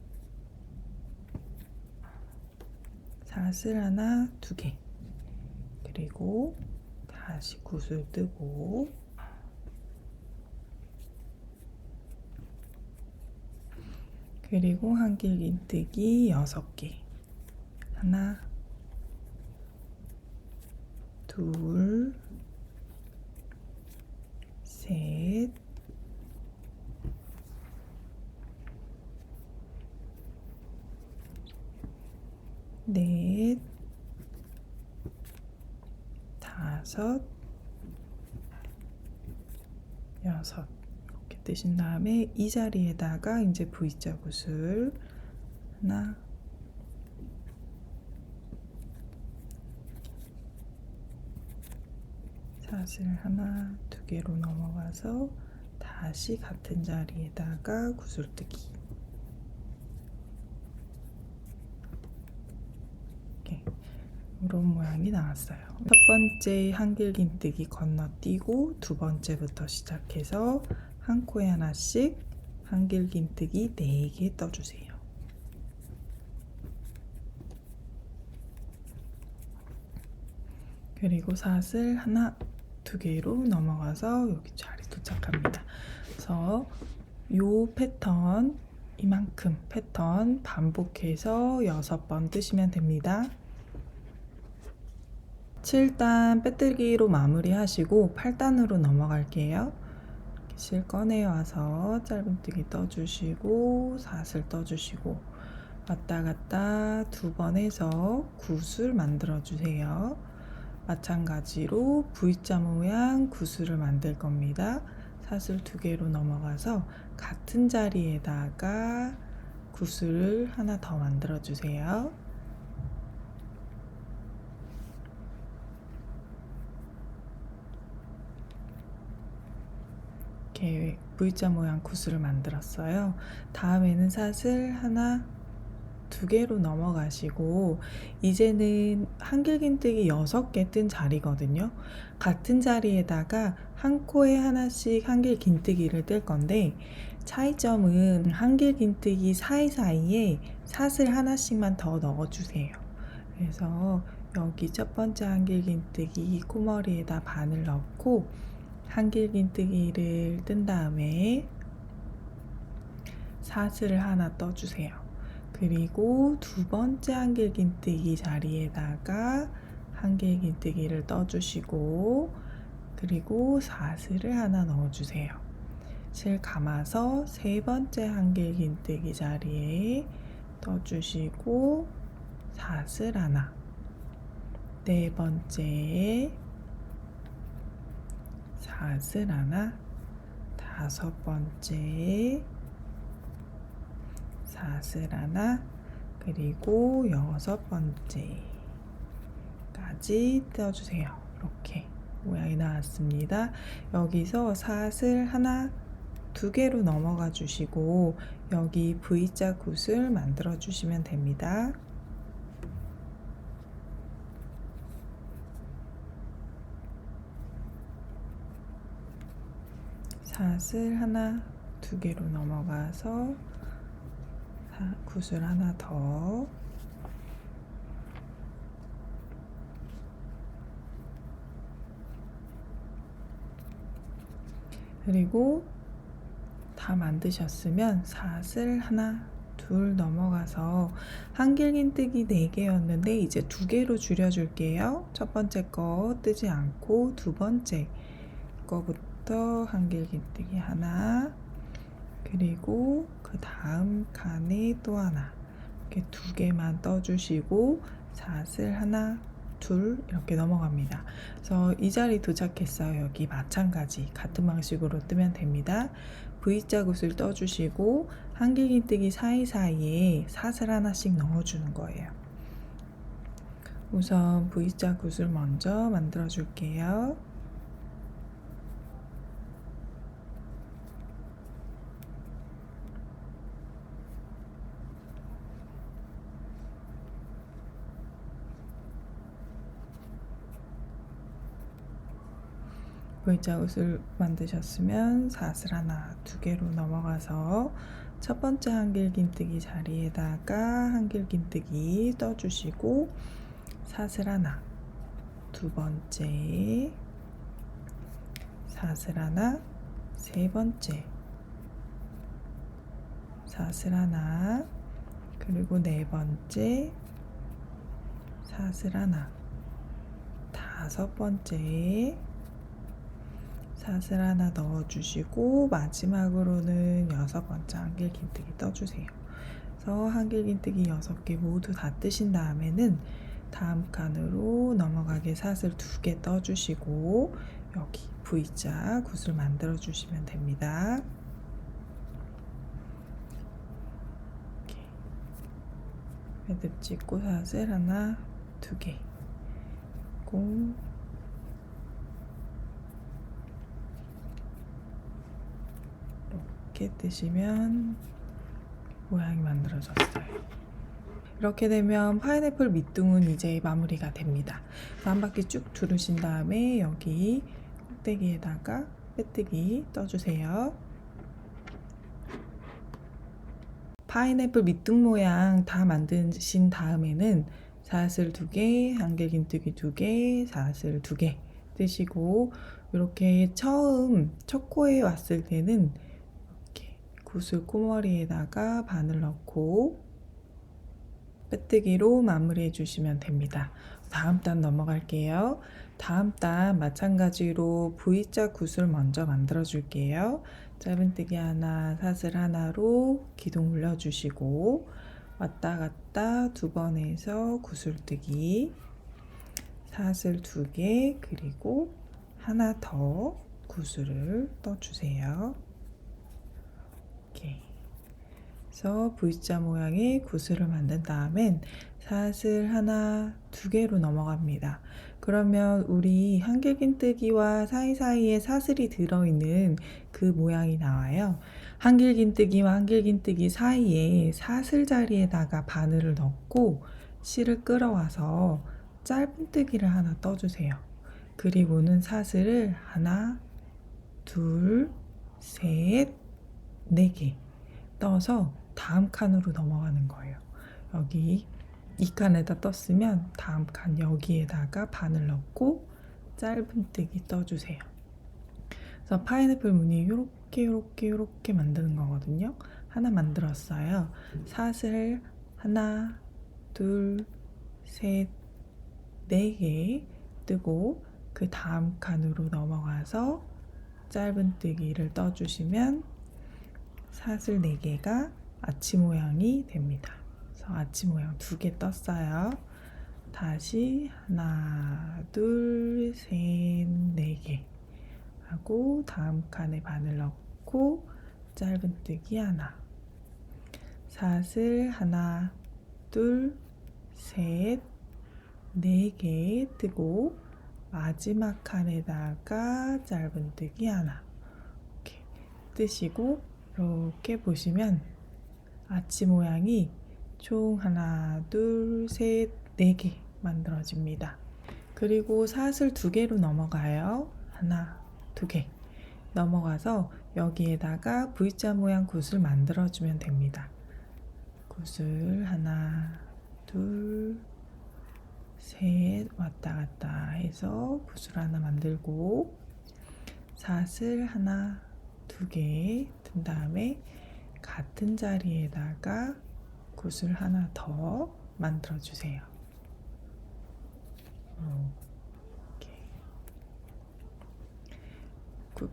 사슬 하나, 2개, 그리고 다시 구슬 뜨고 그리고 한길긴뜨기 6개, 하나, 둘, 셋, 넷, 다섯, 여섯. 이렇게 뜨신 다음에 이 자리에다가 이제 V자 구슬 하나, 사슬 하나, 2개로 넘어가서 다시 같은 자리에다가 구슬뜨기. 이렇게 이런 모양이 나왔어요. 첫 번째 한길긴뜨기 건너뛰고 두 번째부터 시작해서 한 코에 하나씩 한길긴뜨기 4개 떠주세요. 그리고 사슬 하나, 2개로 넘어가서 여기 자리 도착합니다. 그래서 요 패턴, 이만큼 패턴 반복해서 6번 뜨시면 됩니다. 7단 빼뜨기로 마무리 하시고 8단으로 넘어갈게요. 실 꺼내와서 짧은뜨기 떠주시고 사슬 떠주시고 왔다 갔다 2번 해서 구슬 만들어 주세요. 마찬가지로 V자 모양 구슬을 만들 겁니다. 사슬 2개로 넘어가서 같은 자리에다가 구슬을 하나 더 만들어 주세요. 이렇게 V자 모양 구슬을 만들었어요. 다음에는 사슬 하나, 2개로 넘어가시고 이제는 한길긴뜨기 6개 뜬 자리거든요. 같은 자리에다가 한 코에 하나씩 한길긴뜨기를 뜰 건데 차이점은 한길긴뜨기 사이사이에 사슬 하나씩만 더 넣어주세요. 그래서 여기 첫 번째 한길긴뜨기 코머리에다 바늘 넣고 한길긴뜨기를 뜬 다음에 사슬을 하나 떠주세요. 그리고 두 번째 한길긴뜨기 자리에다가 한길긴뜨기를 떠주시고 그리고 사슬을 하나 넣어주세요. 실 감아서 세 번째 한길긴뜨기 자리에 떠주시고 사슬 하나, 네 번째 사슬 하나, 다섯 번째 사슬 하나, 그리고 여섯 번째까지 떼어주세요. 이렇게 모양이 나왔습니다. 여기서 사슬 하나, 두 개로 넘어가 주시고 여기 V자 굿을 만들어 주시면 됩니다. 사슬 하나, 두 개로 넘어가서 굿을 하나 더, 그리고 다 만드셨으면 사슬 하나, 둘 넘어가서 한길긴뜨기 4개였는데 이제 2개로 줄여줄게요. 첫 번째 거 뜨지 않고 두 번째 거부터 한길긴뜨기 하나, 그리고 그 다음 칸에 또 하나, 이렇게 2개만 떠주시고 사슬 하나, 둘 이렇게 넘어갑니다. 그래서 이 자리 도착했어요. 여기 마찬가지 같은 방식으로 뜨면 됩니다. V자 굿을 떠주시고 한길긴뜨기 사이사이에 사슬 하나씩 넣어주는 거예요. 우선 V자 굿을 먼저 만들어 줄게요. V자 굿을 만드셨으면 사슬 하나, 2개로 넘어가서 첫 번째 한길긴뜨기 자리에다가 한길긴뜨기 떠주시고 사슬 하나, 두 번째 사슬 하나, 세 번째 사슬 하나, 그리고 네 번째 사슬 하나, 다섯 번째 사슬 하나 넣어주시고 마지막으로는 여섯 번째 한길긴뜨기 떠주세요. 그래서 한길긴뜨기 6개 모두 다 뜨신 다음에는 다음 칸으로 넘어가게 사슬 2개 떠주시고 여기 V자 굿을 만들어 주시면 됩니다. 이렇게 매듭 찍고 사슬 하나, 2개 고 이렇게 뜨시면 모양이 만들어졌어요. 이렇게 되면 파인애플 밑둥은 이제 마무리가 됩니다. 한 바퀴 쭉 두르신 다음에 여기 꼭대기에다가 빼뜨기 떠주세요. 파인애플 밑둥 모양 다 만드신 다음에는 사슬 2개, 한길긴뜨기 2개, 사슬 2개 뜨시고 이렇게 처음 첫 코에 왔을 때는 이렇게 굿을 코머리에다가 바늘 넣고 빼뜨기로 마무리해 주시면 됩니다. 다음 단 넘어갈게요. 다음 단 마찬가지로 V자 굿을 먼저 만들어 줄게요. 짧은뜨기 하나, 사슬 하나로 기둥 올려주시고 왔다 갔다 2번 해서 구슬뜨기, 사슬 2개, 그리고 하나 더 구슬을 떠주세요. 이렇게 그래서 V자 모양의 구슬을 만든 다음엔 사슬 하나, 2개로 넘어갑니다. 그러면 우리 한길긴뜨기와 사이사이에 사슬이 들어있는 그 모양이 나와요. 한길긴뜨기와 한길긴뜨기 사이에 사슬 자리에다가 바늘을 넣고 실을 끌어와서 짧은뜨기를 하나 떠주세요. 그리고는 사슬을 하나, 둘, 셋, 4개 떠서 다음 칸으로 넘어가는 거예요. 여기 이 칸에다 떴으면 다음 칸 여기에다가 바늘 넣고 짧은뜨기 떠주세요. 그래서 파인애플 무늬 이렇게 만드는 거거든요. 하나 만들었어요. 사슬 하나, 둘, 셋, 4개 뜨고 그 다음 칸으로 넘어가서 짧은뜨기를 떠주시면 사슬 4개가 아치 모양이 됩니다. 그래서 아치 모양 2개 떴어요. 다시 하나, 둘, 셋, 4개 하고 다음 칸에 바늘 넣고 짧은뜨기 하나, 사슬 하나, 둘, 셋, 네 개 뜨고 마지막 칸에다가 짧은뜨기 하나 이렇게 뜨시고 이렇게 보시면 아치 모양이 총 하나, 둘, 셋, 네 개 만들어집니다. 그리고 사슬 2개로 넘어가요. 하나, 2개 넘어가서 여기에다가 V자 모양 굿을 만들어주면 됩니다. 굿을 하나, 둘, 셋 왔다 갔다 해서 굿을 하나 만들고 사슬 하나, 2개 든 다음에 같은 자리에다가 굿을 하나 더 만들어 주세요.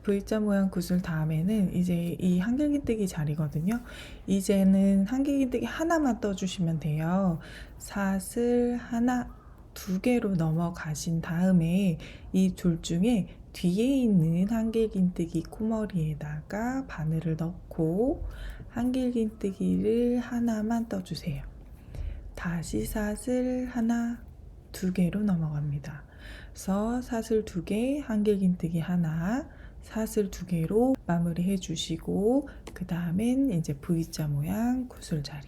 V자 모양 굿을 다음에는 이제 이 한길긴뜨기 자리거든요. 이제는 한길긴뜨기 하나만 떠주시면 돼요. 사슬 하나, 2개로 넘어가신 다음에 이 둘 중에 뒤에 있는 한길긴뜨기 코머리에다가 바늘을 넣고 한길긴뜨기를 하나만 떠주세요. 다시 사슬 하나, 2개로 넘어갑니다. 그래서 사슬 2개, 한길긴뜨기 하나, 사슬 2개로 마무리 해주시고 그 다음엔 이제 V자 모양 구슬자리.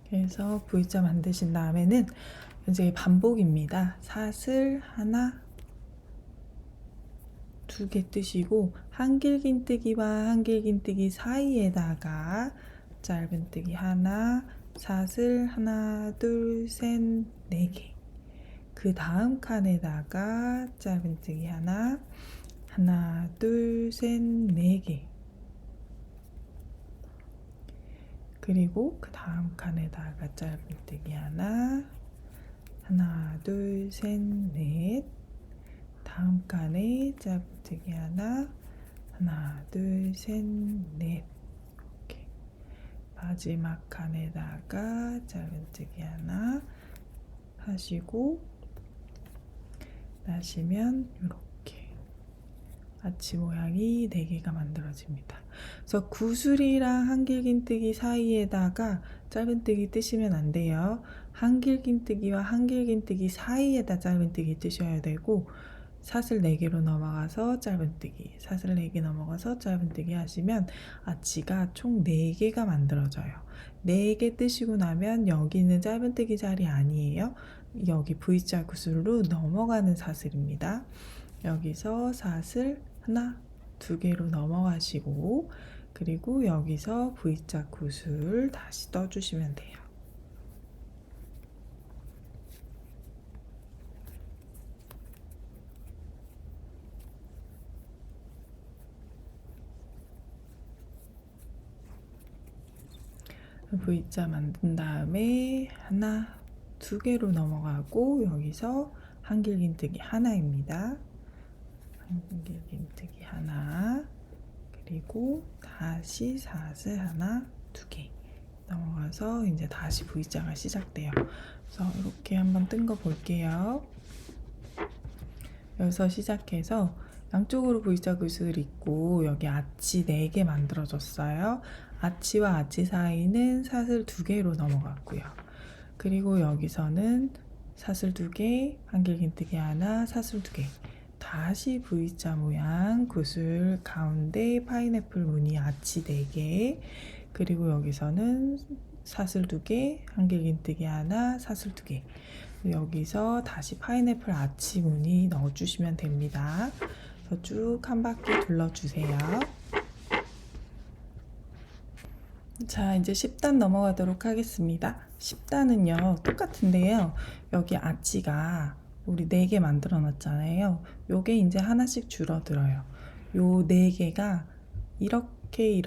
그래서 V자 만드신 다음에는 이제 반복입니다. 사슬 하나, 2개 뜨시고 한길긴뜨기와 한길긴뜨기 사이에다가 짧은뜨기 하나, 사슬 하나, 둘, 셋, 4개. 그 다음 칸에다가 짧은뜨기 하나, 하나, 둘, 셋, 4개. 그리고 그 다음 칸에다가 짧은뜨기 하나, 하나, 둘, 셋, 넷. 다음 칸에 짧은뜨기 하나, 하나, 둘, 셋, 넷. 이렇게. 마지막 칸에다가 짧은뜨기 하나 하시고 나시면 이렇게 아치 모양이 4개가 만들어집니다. 그래서 구슬이랑 한길긴뜨기 사이에다가 짧은뜨기 뜨시면 안 돼요. 한길긴뜨기와 한길긴뜨기 사이에다 짧은뜨기 뜨셔야 되고 사슬 4개로 넘어가서 짧은뜨기, 사슬 4개 넘어가서 짧은뜨기 하시면 아치가 총 4개가 만들어져요. 4개 뜨시고 나면 여기는 짧은뜨기 자리 아니에요. 여기 V자 구슬로 넘어가는 사슬입니다. 여기서 사슬 하나, 2개로 넘어가시고 그리고 여기서 V자 구슬 다시 떠주시면 돼요. V자 만든 다음에 하나, 2개로 넘어가고 여기서 한길긴뜨기 하나입니다. 한길긴뜨기 하나 그리고 다시 사슬 하나, 2개 넘어가서 이제 다시 V자가 시작돼요. 그래서 이렇게 한번 뜬 거 볼게요. 여기서 시작해서 양쪽으로 V자 구슬 있고 여기 아치 4개 만들어졌어요. 아치와 아치 사이는 사슬 2개로 넘어갔고요. 그리고 여기서는 사슬 2개, 한길긴뜨기 하나, 사슬 2개. 다시 V자 모양 구슬 가운데 파인애플 무늬 아치 4개. 그리고 여기서는 사슬 2개, 한길긴뜨기 하나, 사슬 2개. 여기서 다시 파인애플 아치 무늬 넣어주시면 됩니다. 그래서 쭉 한 바퀴 둘러주세요. 자, 이제 10단 넘어가도록 하겠습니다. 10단은요, 똑같은데요. 여기 아치가 우리 4개 만들어 놨잖아요. 요게 이제 하나씩 줄어들어요. 요 4개가 이렇게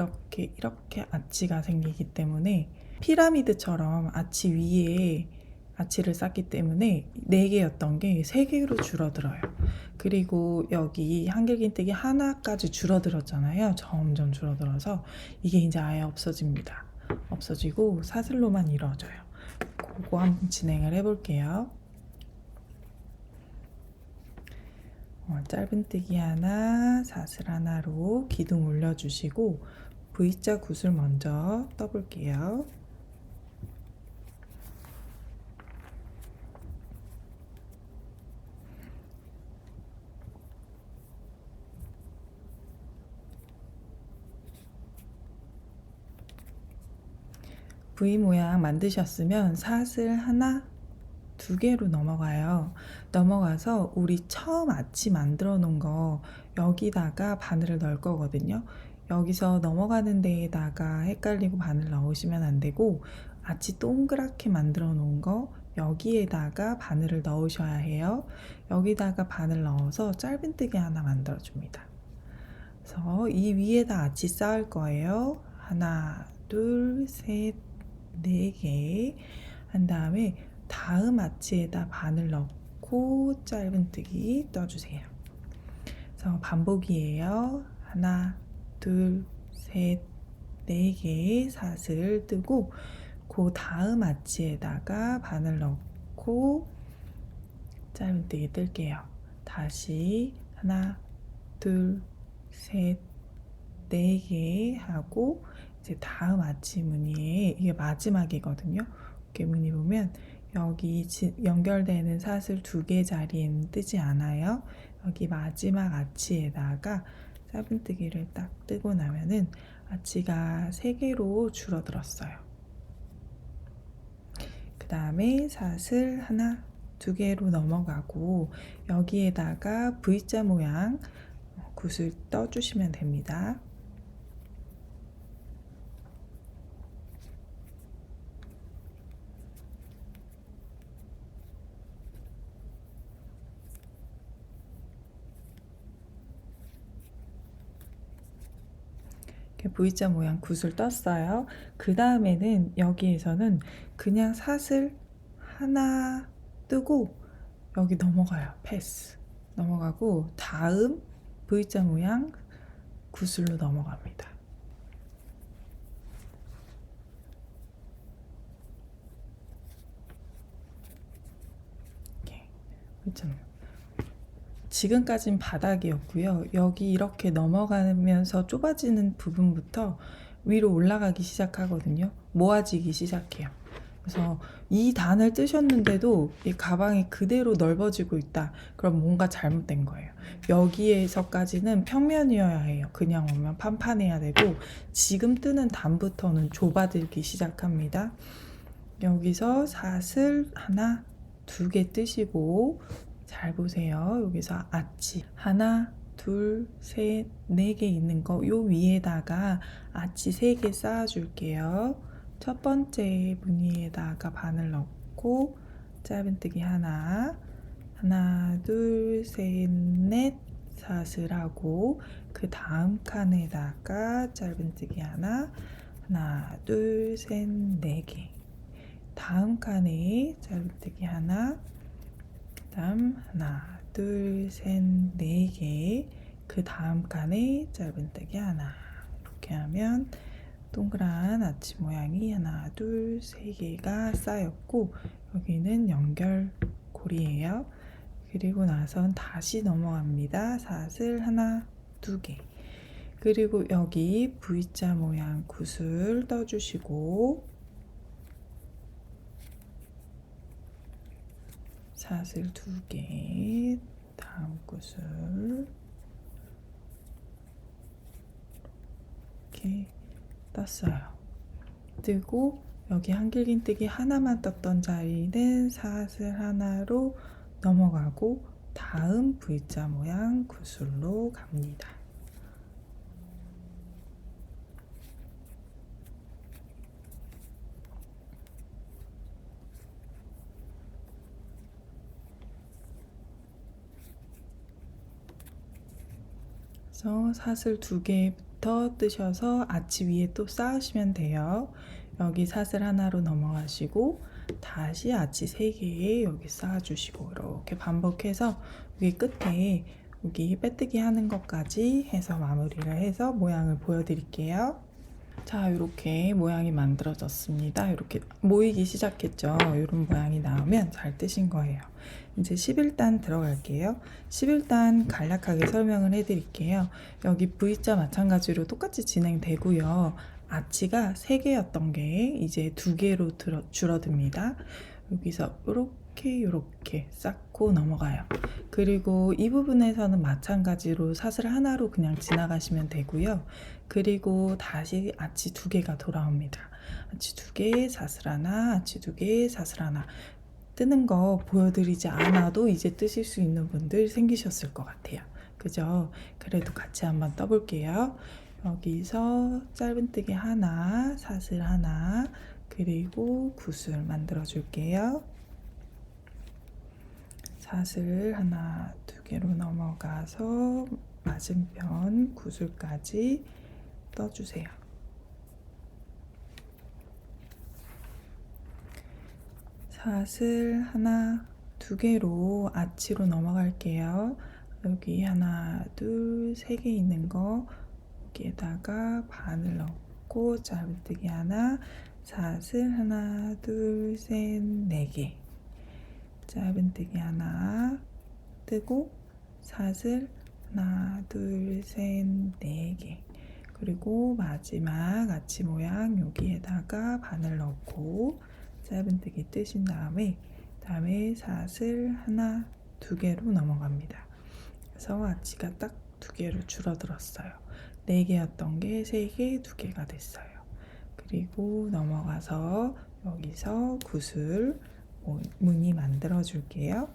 아치가 생기기 때문에 피라미드처럼 아치 위에 아치를 쌓기 때문에 4개였던 게 3개로 줄어들어요. 그리고 여기 한길긴뜨기 하나까지 줄어들었잖아요. 점점 줄어들어서 이게 이제 아예 없어집니다. 없어지고 사슬로만 이루어져요. 그거 한번 진행을 해볼게요. 짧은뜨기 하나, 사슬 하나로 기둥 올려주시고 V자 굿을 먼저 떠볼게요. V 모양 만드셨으면 사슬 하나, 2개로 넘어가요. 넘어가서 우리 처음 아치 만들어 놓은 거 여기다가 바늘을 넣을 거거든요. 여기서 넘어가는 데에다가 헷갈리고 바늘 넣으시면 안 되고 아치 동그랗게 만들어 놓은 거 여기에다가 바늘을 넣으셔야 해요. 여기다가 바늘 넣어서 짧은뜨기 하나 만들어 줍니다. 그래서 이 위에다 아치 쌓을 거예요. 하나, 둘, 셋, 4개 한 다음에 다음 아치에다 바늘 넣고 짧은뜨기 떠주세요. 그래서 반복이에요. 하나, 둘, 셋, 4개 사슬 뜨고 그 다음 아치에다가 바늘 넣고 짧은뜨기 뜰게요. 다시 하나, 둘, 셋, 4개 하고 이제 다음 아치 무늬에 이게 마지막이거든요. 이렇게 무늬 보면 여기 연결되는 사슬 2개 자리에는 뜨지 않아요. 여기 마지막 아치에다가 짧은뜨기를 딱 뜨고 나면은 아치가 3개로 줄어들었어요. 그 다음에 사슬 하나, 2개로 넘어가고 여기에다가 V자 모양 굿을 떠주시면 됩니다. V자 모양 굿을 떴어요. 그 다음에는 여기에서는 그냥 사슬 하나 뜨고 여기 넘어가요. 패스. 넘어가고 다음 V자 모양 굿으로 넘어갑니다. 이렇게 V자 모양. 지금까진 바닥이었고요. 여기 이렇게 넘어가면서 좁아지는 부분부터 위로 올라가기 시작하거든요. 모아지기 시작해요. 그래서 이 단을 뜨셨는데도 이 가방이 그대로 넓어지고 있다. 그럼 뭔가 잘못된 거예요. 여기에서까지는 평면이어야 해요. 그냥 오면 판판해야 되고 지금 뜨는 단부터는 좁아들기 시작합니다. 여기서 사슬 하나, 2개 뜨시고 잘 보세요. 여기서 아치 하나, 둘, 셋, 4개 있는 거 요 위에다가 아치 3개 쌓아 줄게요. 첫 번째 무늬에다가 바늘 넣고 짧은뜨기 하나, 둘, 셋, 넷 사슬하고 그 다음 칸에다가 짧은뜨기 하나, 둘, 셋, 4개 다음 칸에 짧은뜨기 하나, 다음 하나, 둘, 셋, 4개 그 다음 칸에 짧은뜨기 하나 이렇게 하면 동그란 아치 모양이 하나, 둘, 3개가 쌓였고 여기는 연결고리예요. 그리고 나선 다시 넘어갑니다. 사슬 하나, 2개 그리고 여기 V자 모양 굿을 떠주시고 사슬 2개 다음 굿을 이렇게 떴어요. 뜨고 여기 한길긴뜨기 하나만 떴던 자리는 사슬 하나로 넘어가고 다음 V자 모양 굿으로 갑니다. 그래서 사슬 2개부터 뜨셔서 아치 위에 또 쌓으시면 돼요. 여기 사슬 하나로 넘어가시고 다시 아치 3개 여기 쌓아주시고 이렇게 반복해서 여기 끝에 여기 빼뜨기 하는 것까지 해서 마무리를 해서 모양을 보여드릴게요. 자, 이렇게 모양이 만들어졌습니다. 이렇게 모이기 시작했죠. 이런 모양이 나오면 잘 뜨신 거예요. 이제 11단 들어갈게요. 11단 간략하게 설명을 해드릴게요. 여기 V자 마찬가지로 똑같이 진행되고요. 아치가 3개였던 게 이제 2개로 줄어듭니다. 여기서 이렇게 쌓고 넘어가요. 그리고 이 부분에서는 마찬가지로 사슬 하나로 그냥 지나가시면 되고요. 그리고 다시 아치 2개가 돌아옵니다. 아치 2개, 사슬 하나, 아치 2개, 사슬 하나. 뜨는 거 보여드리지 않아도 이제 뜨실 수 있는 분들 생기셨을 것 같아요. 그죠? 그래도 같이 한번 떠볼게요. 여기서 짧은뜨기 하나, 사슬 하나, 그리고 구슬 만들어 줄게요. 사슬 하나, 2개로 넘어가서 맞은편 구슬까지 떠주세요. 사슬 하나, 2개로 아치로 넘어갈게요. 여기 하나, 둘, 3개 있는 거 여기에다가 반을 넣고 짧은뜨기 하나, 사슬 하나, 둘, 셋, 4개. 짧은뜨기 하나 뜨고 사슬 하나, 둘, 셋, 4개. 그리고 마지막 아치 모양 여기에다가 바늘 넣고 짧은뜨기 뜨신 다음에 사슬 하나, 2개로 넘어갑니다. 그래서 아치가 딱 2개로 줄어들었어요. 4개였던 게 3개, 2개가 됐어요. 그리고 넘어가서 여기서 구슬 무늬 만들어 줄게요.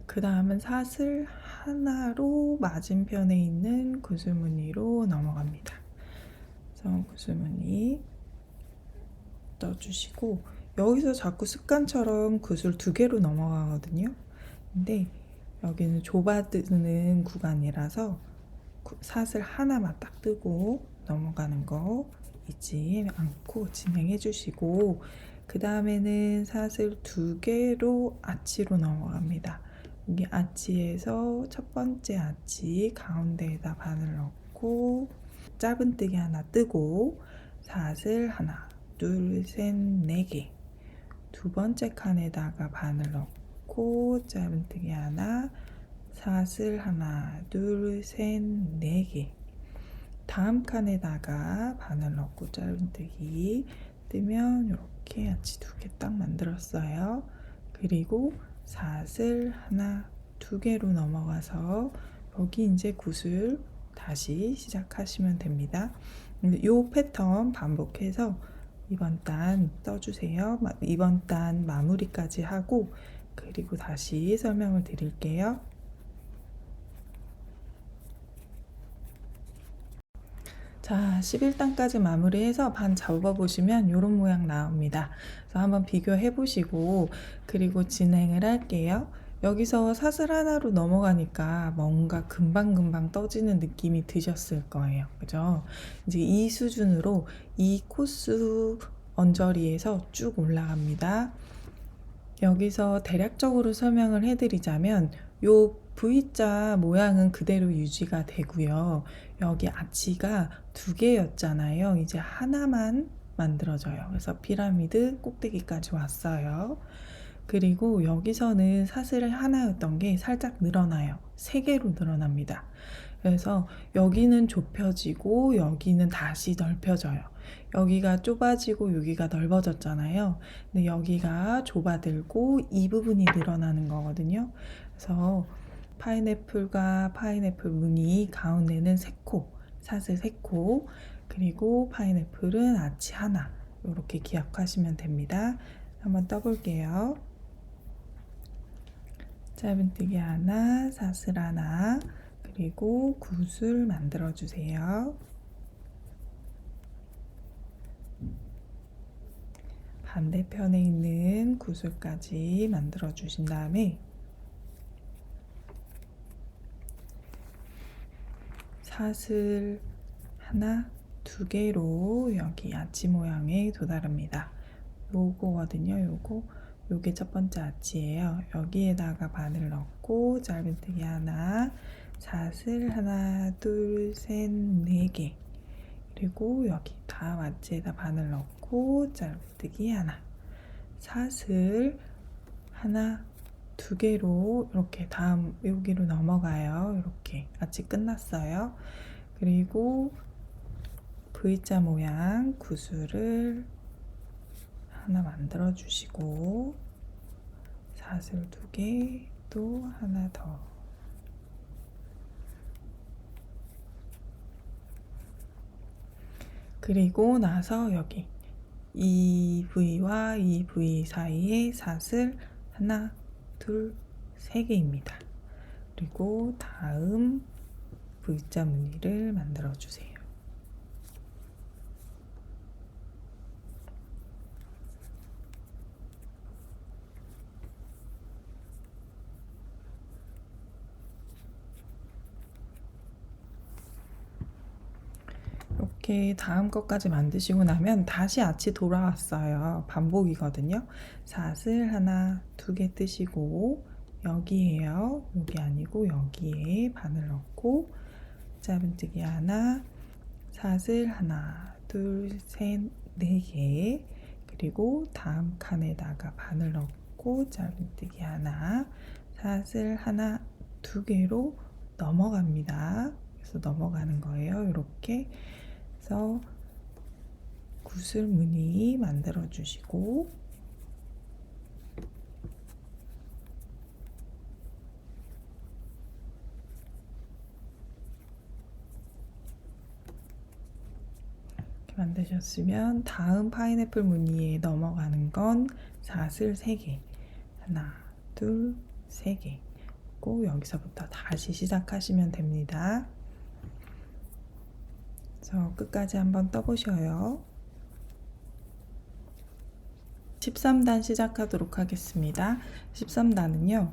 그 다음은 사슬 하나로 맞은편에 있는 구슬무늬로 넘어갑니다. 그래서 구슬무늬 떠주시고 여기서 자꾸 습관처럼 구슬 2개로 넘어가거든요. 근데 여기는 좁아드는 구간이라서 사슬 하나만 딱 뜨고 넘어가는 거 잊지 않고 진행해 주시고 그 다음에는 사슬 2개로 아치로 넘어갑니다. 여기 아치에서 첫 번째 아치 가운데에다 바늘 넣고 짧은뜨기 하나 뜨고 사슬 하나, 둘, 셋, 4개. 두 번째 칸에다가 바늘 넣고 짧은뜨기 하나, 사슬 하나, 둘, 셋, 4개. 다음 칸에다가 바늘 넣고 짧은뜨기 뜨면 이렇게 아치 2개 딱 만들었어요. 그리고 사슬 하나, 2개로 넘어가서 여기 이제 구슬 다시 시작하시면 됩니다. 이 패턴 반복해서 이번 단 떠주세요. 이번 단 마무리까지 하고 그리고 다시 설명을 드릴게요. 자, 11단까지 마무리해서 반 접어보시면 이런 모양 나옵니다. 그래서 한번 비교해 보시고 그리고 진행을 할게요. 여기서 사슬 하나로 넘어가니까 뭔가 금방금방 떠지는 느낌이 드셨을 거예요. 그죠? 이제 이 수준으로 이 코스 언저리에서 쭉 올라갑니다. 여기서 대략적으로 설명을 해드리자면 요 V자 모양은 그대로 유지가 되고요. 여기 아치가 2개였잖아요. 이제 하나만 만들어져요. 그래서 피라미드 꼭대기까지 왔어요. 그리고 여기서는 사슬 하나였던 게 살짝 늘어나요. 3개로 늘어납니다. 그래서 여기는 좁혀지고 여기는 다시 넓혀져요. 여기가 좁아지고 여기가 넓어졌잖아요. 근데 여기가 좁아들고 이 부분이 늘어나는 거거든요. 그래서 파인애플과 파인애플 무늬 가운데는 3코, 사슬 3코, 그리고 파인애플은 아치 하나 이렇게 기억하시면 됩니다. 한번 떠볼게요. 짧은뜨기 하나, 사슬 하나, 그리고 구슬 만들어 주세요. 반대편에 있는 구슬까지 만들어 주신 다음에 사슬 하나, 두 개로 여기 아치 모양에 도달합니다. 요거거든요. 요게 첫 번째 아치예요. 여기에다가 바늘 넣고 짧은뜨기 하나, 사슬 하나, 둘, 셋, 네 개. 그리고 여기 다음 아치에다 바늘 넣고 짧은뜨기 하나, 사슬 하나, 두 개로 이렇게 다음 여기로 넘어가요. 이렇게 아치 끝났어요. 그리고 V자 모양 구슬을 하나 만들어 주시고 사슬 두 개, 또 하나 더. 그리고 나서 여기 이 V와 이 V 사이에 사슬 하나, 둘, 세 개입니다. 그리고 다음 V자 무늬를 만들어 주세요. 이렇게 다음 것까지 만드시고 나면 다시 아치 돌아왔어요. 반복이거든요. 사슬 하나, 두 개 뜨시고 여기에요. 여기 아니고 여기에 바늘 넣고 짧은뜨기 하나, 사슬 하나, 둘, 셋, 네 개. 그리고 다음 칸에다가 바늘 넣고 짧은뜨기 하나, 사슬 하나, 두 개로 넘어갑니다. 그래서 넘어가는 거예요. 이렇게. 그래서 구슬 무늬 만들어 주시고 이렇게 만드셨으면 다음 파인애플 무늬에 넘어가는 건 사슬 3개 하나, 둘, 3개 꼭 여기서부터 다시 시작하시면 됩니다. 그래서 끝까지 한번 떠보셔요. 13단 시작하도록 하겠습니다. 13단은요,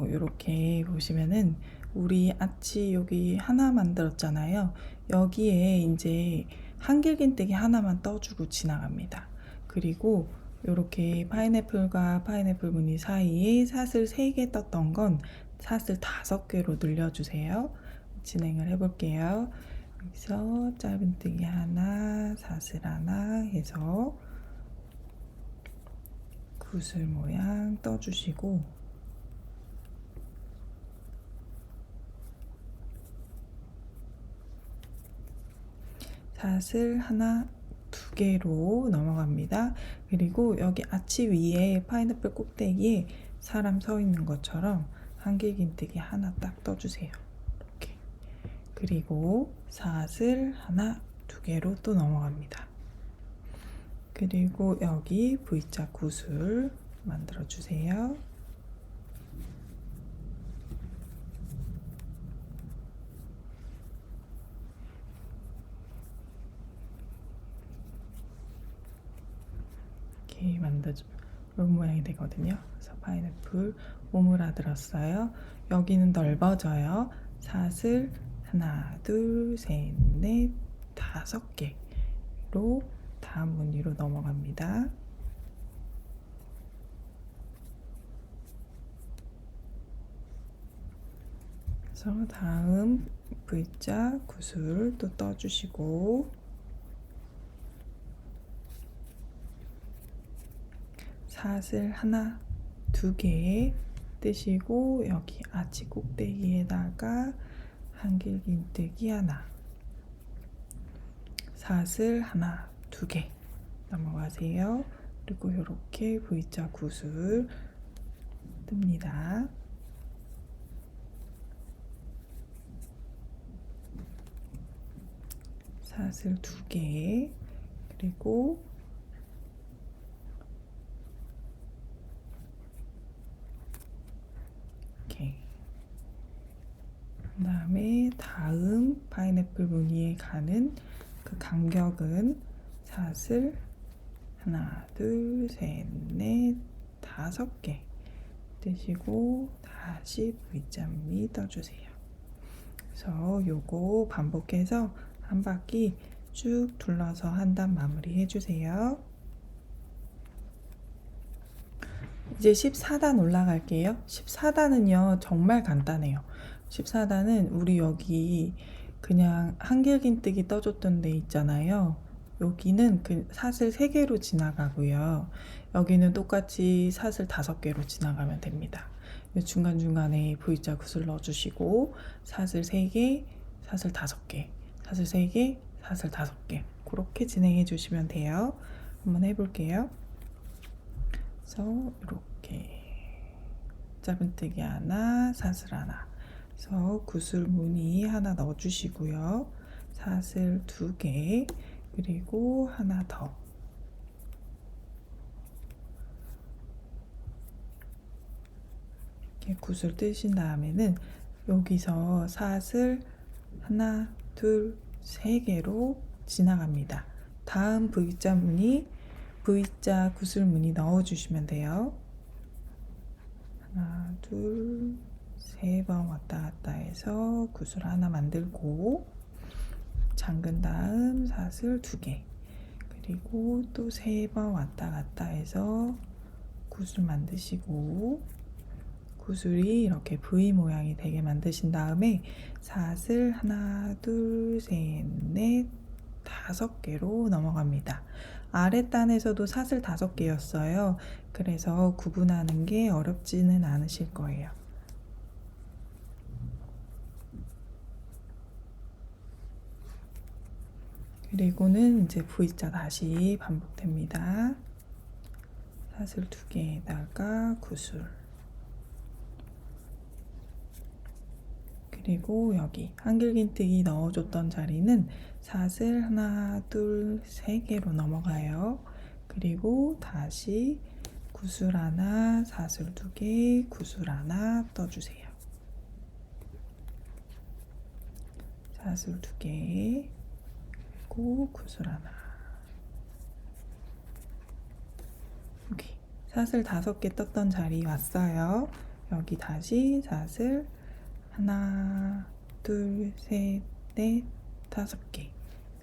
이렇게 보시면은 우리 아치 여기 하나 만들었잖아요. 여기에 이제 한길긴뜨기 하나만 떠주고 지나갑니다. 그리고 이렇게 파인애플과 파인애플 무늬 사이에 사슬 3개 떴던 건 사슬 5개로 늘려주세요. 진행을 해볼게요. 여기서 짧은뜨기 하나, 사슬 하나 해서 구슬 모양 떠주시고 사슬 하나, 두 개로 넘어갑니다. 그리고 여기 아치 위에 파인애플 꼭대기에 사람 서 있는 것처럼 한길긴뜨기 하나 딱 떠주세요. 이렇게. 그리고 사슬 하나, 두 개로 또 넘어갑니다. 그리고 여기 V자 구슬 만들어 주세요. 이렇게 이런 모양이 되거든요. 그래서 파인애플 오므라들었어요. 여기는 넓어져요. 사슬 하나, 둘, 셋, 넷, 5개로 다음 무늬로 넘어갑니다. 그래서 다음 V자 구슬 또 떠주시고 사슬 하나, 두 개 뜨시고 여기 아치 꼭대기에다가 한길긴뜨기 하나, 사슬 하나, 두 개 넘어가세요. 그리고 이렇게 V자 구슬 뜹니다. 사슬 2개 그리고 이렇게 그 다음에 다음 파인애플 무늬에 가는 그 간격은 사슬 하나, 둘, 셋, 넷, 5개 뜨시고 다시 V자 무늬 떠주세요. 그래서 요거 반복해서 한 바퀴 쭉 둘러서 한 단 마무리 해주세요. 이제 14단 올라갈게요. 14단은요 정말 간단해요. 14단은 우리 여기 그냥 한길긴뜨기 떠줬던 데 있잖아요. 여기는 그 사슬 3개로 지나가고요. 여기는 똑같이 사슬 5개로 지나가면 됩니다. 중간중간에 V자 굿을 넣어주시고 사슬 3개, 사슬 5개, 사슬 3개, 사슬 5개 그렇게 진행해 주시면 돼요. 한번 해볼게요. 그래서 이렇게 짧은뜨기 하나, 사슬 하나, 그래서 구슬 무늬 하나 넣어주시고요. 사슬 2개, 그리고 하나 더. 이렇게 구슬 뜨신 다음에는 여기서 사슬 하나, 둘, 3개로 지나갑니다. 다음 V자 무늬, V자 구슬 무늬 넣어주시면 돼요. 하나, 둘, 3번 왔다 갔다 해서 구슬 하나 만들고 잠근 다음 사슬 2개, 그리고 또 3번 왔다 갔다 해서 구슬 만드시고 구슬이 이렇게 V 모양이 되게 만드신 다음에 사슬 하나, 둘, 셋, 넷, 5개로 넘어갑니다. 아랫단에서도 사슬 5개였어요. 그래서 구분하는 게 어렵지는 않으실 거예요. 그리고는 이제 V자 다시 반복됩니다. 사슬 2개에다가 구슬, 그리고 여기 한길긴뜨기 넣어줬던 자리는 사슬 하나, 둘, 3개로 넘어가요. 그리고 다시 구슬 하나, 사슬 2개, 구슬 하나 떠주세요. 사슬 2개, 그리고 구슬 하나. 여기 사슬 5개 떴던 자리 왔어요. 여기 다시 사슬 하나, 둘, 셋, 넷, 5개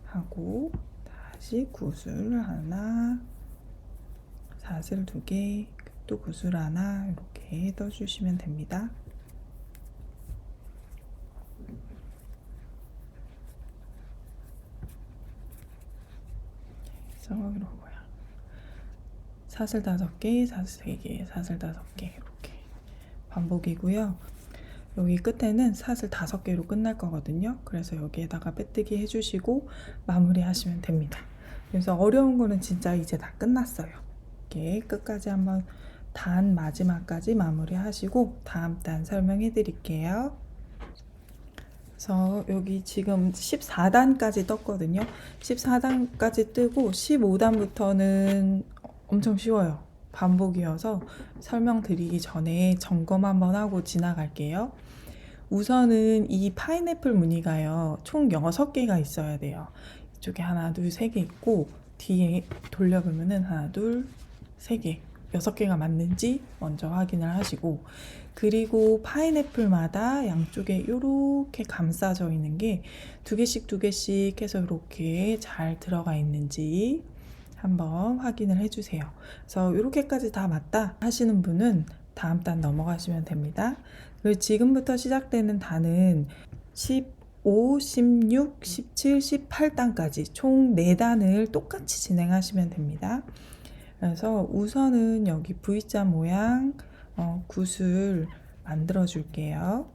하고 다시 구슬 하나, 사슬 2개, 또 구슬 하나 이렇게 떠주시면 됩니다. 그래서 이런 거야. 사슬 5개, 사슬 3개, 사슬 5개 이렇게 반복이고요. 여기 끝에는 사슬 5개로 끝날 거거든요. 그래서 여기에다가 빼뜨기 해주시고 마무리 하시면 됩니다. 그래서 어려운 거는 진짜 이제 다 끝났어요. 이렇게 끝까지 한번 단 마지막까지 마무리 하시고 다음 단 설명해 드릴게요. 그래서 여기 지금 14단까지 떴거든요. 14단까지 뜨고 15단부터는 엄청 쉬워요. 반복이어서 설명드리기 전에 점검 한번 하고 지나갈게요. 우선은 이 파인애플 무늬가요, 총 6개가 있어야 돼요. 이쪽에 하나, 둘, 3개 있고 뒤에 돌려보면은 하나, 둘, 3개, 6개가 맞는지 먼저 확인을 하시고, 그리고 파인애플마다 양쪽에 이렇게 감싸져 있는 게 2개씩 해서 이렇게 잘 들어가 있는지 한번 확인을 해주세요. 그래서 이렇게까지 다 맞다 하시는 분은 다음 단 넘어가시면 됩니다. 그리고 지금부터 시작되는 단은 15, 16, 17, 18단까지 총 4단을 똑같이 진행하시면 됩니다. 그래서 우선은 여기 V자 모양 굿을 만들어 줄게요.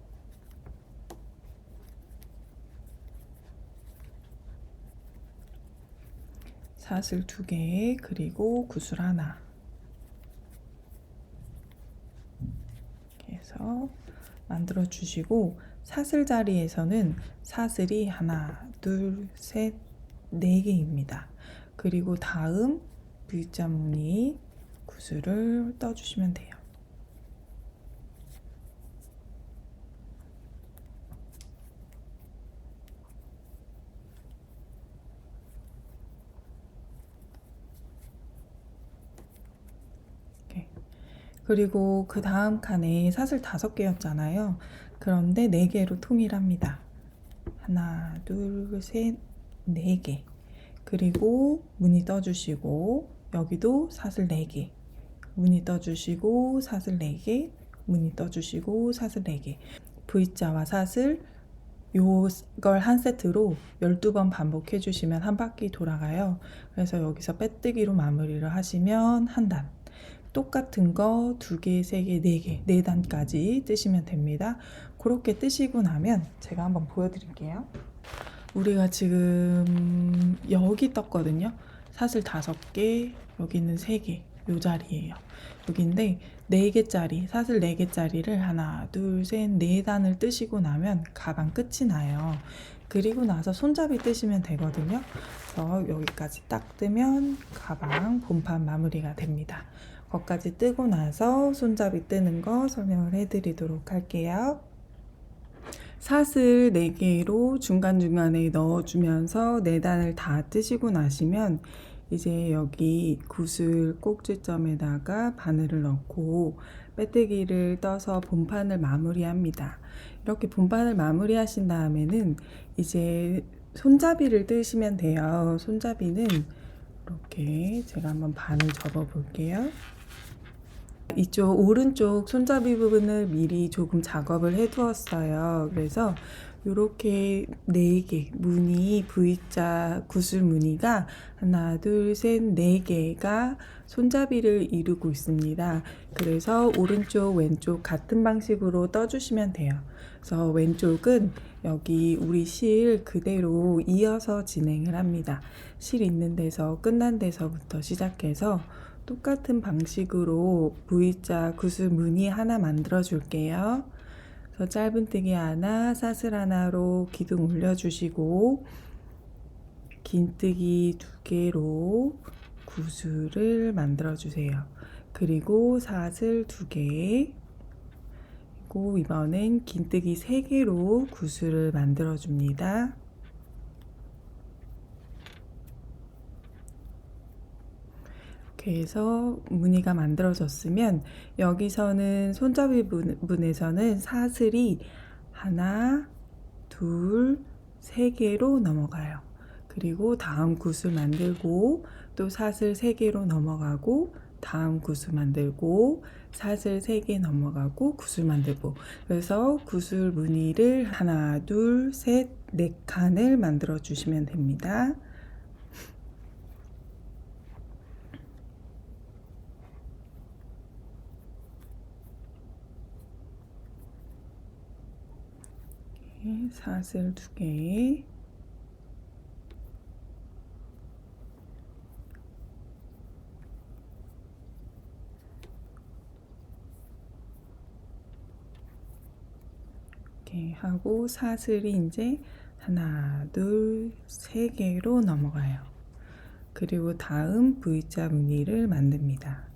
사슬 2개, 그리고 구슬 하나. 이렇게 해서 만들어 주시고 사슬 자리에서는 사슬이 하나, 둘, 셋, 4개입니다. 그리고 다음 V자 무늬 구슬을 떠주시면 돼요. 그리고 그 다음 칸에 사슬 5개였잖아요. 그런데 4개로 통일합니다. 하나, 둘, 셋, 4개. 그리고 무늬 떠주시고 여기도 사슬 4개. 무늬 떠주시고 사슬 4개. 무늬 떠주시고 사슬 4개. V자와 사슬 요걸 한 세트로 12번 반복해 주시면 한 바퀴 돌아가요. 그래서 여기서 빼뜨기로 마무리를 하시면 한 단. 똑같은 거 2개, 3개, 4개, 4단까지 뜨시면 됩니다. 그렇게 뜨시고 나면 제가 한번 보여드릴게요. 우리가 지금 여기 떴거든요. 사슬 5개, 여기는 3개, 요 자리예요. 여기인데 4개짜리, 사슬 4개짜리를 하나, 둘, 셋, 4단을 뜨시고 나면 가방 끝이 나요. 그리고 나서 손잡이 뜨시면 되거든요. 그래서 여기까지 딱 뜨면 가방 본판 마무리가 됩니다. 거기까지 뜨고 나서 손잡이 뜨는 거 설명을 해드리도록 할게요. 사슬 4개로 중간중간에 넣어주면서 4단을 다 뜨시고 나시면 이제 여기 구슬 꼭지점에다가 바늘을 넣고 빼뜨기를 떠서 본판을 마무리합니다. 이렇게 본판을 마무리하신 다음에는 이제 손잡이를 뜨시면 돼요. 손잡이는 이렇게 제가 한번 반을 접어 볼게요. 이쪽 오른쪽 손잡이 부분을 미리 조금 작업을 해 두었어요. 그래서 이렇게 4개 무늬 V자 구슬 무늬가 하나, 둘, 셋, 4개가 손잡이를 이루고 있습니다. 그래서 오른쪽, 왼쪽 같은 방식으로 떠주시면 돼요. 그래서 왼쪽은 여기 우리 실 그대로 이어서 진행을 합니다. 실 있는 데서 끝난 데서부터 시작해서 똑같은 방식으로 V자 구슬 무늬 하나 만들어 줄게요. 그래서 짧은뜨기 하나, 사슬 하나로 기둥 올려주시고 긴뜨기 2개로 구슬을 만들어 주세요. 그리고 사슬 2개, 그리고 이번엔 긴뜨기 3개로 구슬을 만들어 줍니다. 이렇게 해서 무늬가 만들어졌으면 여기서는 손잡이 부분에서는 사슬이 하나, 둘, 3개로 넘어가요. 그리고 다음 구슬 만들고 또 사슬 3개로 넘어가고 다음 구슬 만들고 사슬 3개 넘어가고 구슬 만들고, 그래서 구슬 무늬를 하나, 둘, 셋, 4칸을 만들어 주시면 됩니다. 사슬 2개, 이렇게 하고 사슬이 이제 하나, 둘, 3개로 넘어가요. 그리고 다음 V자 무늬를 만듭니다.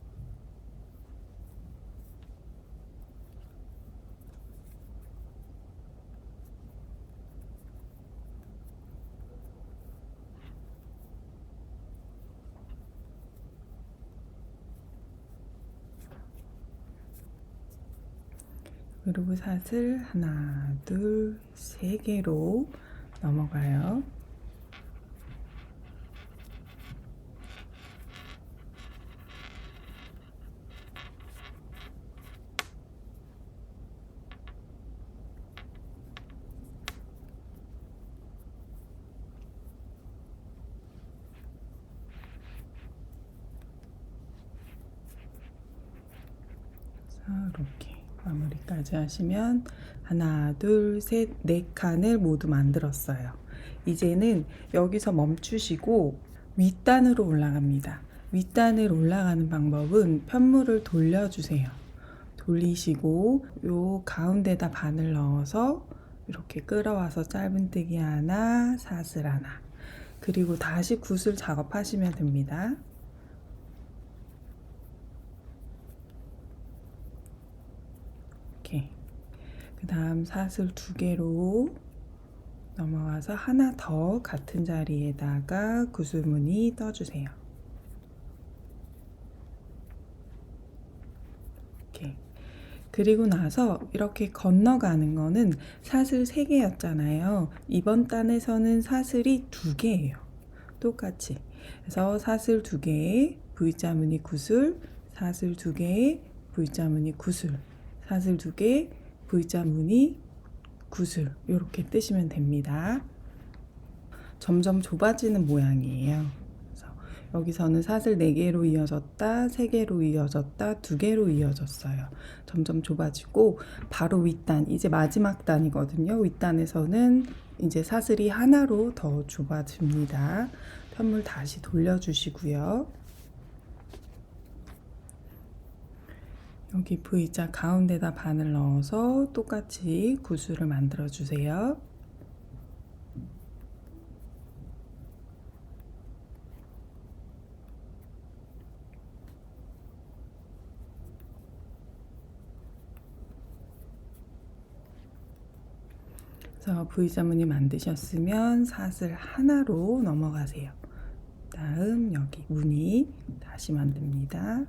그리고 사슬 하나, 둘, 3개로 넘어가요. 이렇게 마무리까지 하시면 하나, 둘, 셋, 4칸을 모두 만들었어요. 이제는 여기서 멈추시고 윗단으로 올라갑니다. 윗단을 올라가는 방법은 편물을 돌려주세요. 돌리시고 요 가운데다 바늘 넣어서 이렇게 끌어와서 짧은뜨기 하나, 사슬 하나, 그리고 다시 구슬 작업하시면 됩니다. 그 다음 사슬 2개로 넘어가서 하나 더 같은 자리에다가 구슬무늬 떠주세요. 그리고 나서 이렇게 건너가는 거는 사슬 3개였잖아요. 이번 단에서는 사슬이 2개예요. 똑같이. 그래서 사슬 2개에 V자 무늬 구슬, 사슬 2개에 V자 무늬 구슬, 사슬 2개 V자 무늬 구슬 이렇게 뜨시면 됩니다. 점점 좁아지는 모양이에요. 그래서 여기서는 사슬 4개로 이어졌다, 3개로 이어졌다, 2개로 이어졌어요. 점점 좁아지고 바로 윗단, 이제 마지막 단이거든요. 윗단에서는 이제 사슬이 하나로 더 좁아집니다. 편물 다시 돌려주시고요. 여기 V자 가운데다 바늘 넣어서 똑같이 구슬을 만들어 주세요. 그래서 V자 무늬 만드셨으면 사슬 하나로 넘어가세요. 다음 여기 무늬 다시 만듭니다.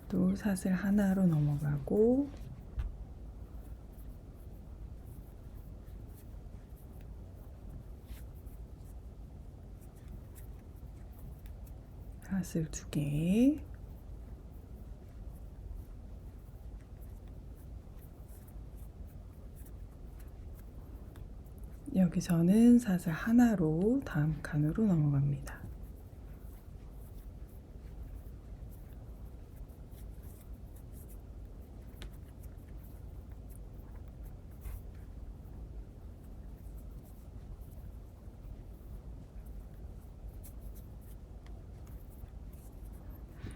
또 사슬 하나로 넘어가고 사슬 2개, 여기서는 사슬 하나로 다음 칸으로 넘어갑니다.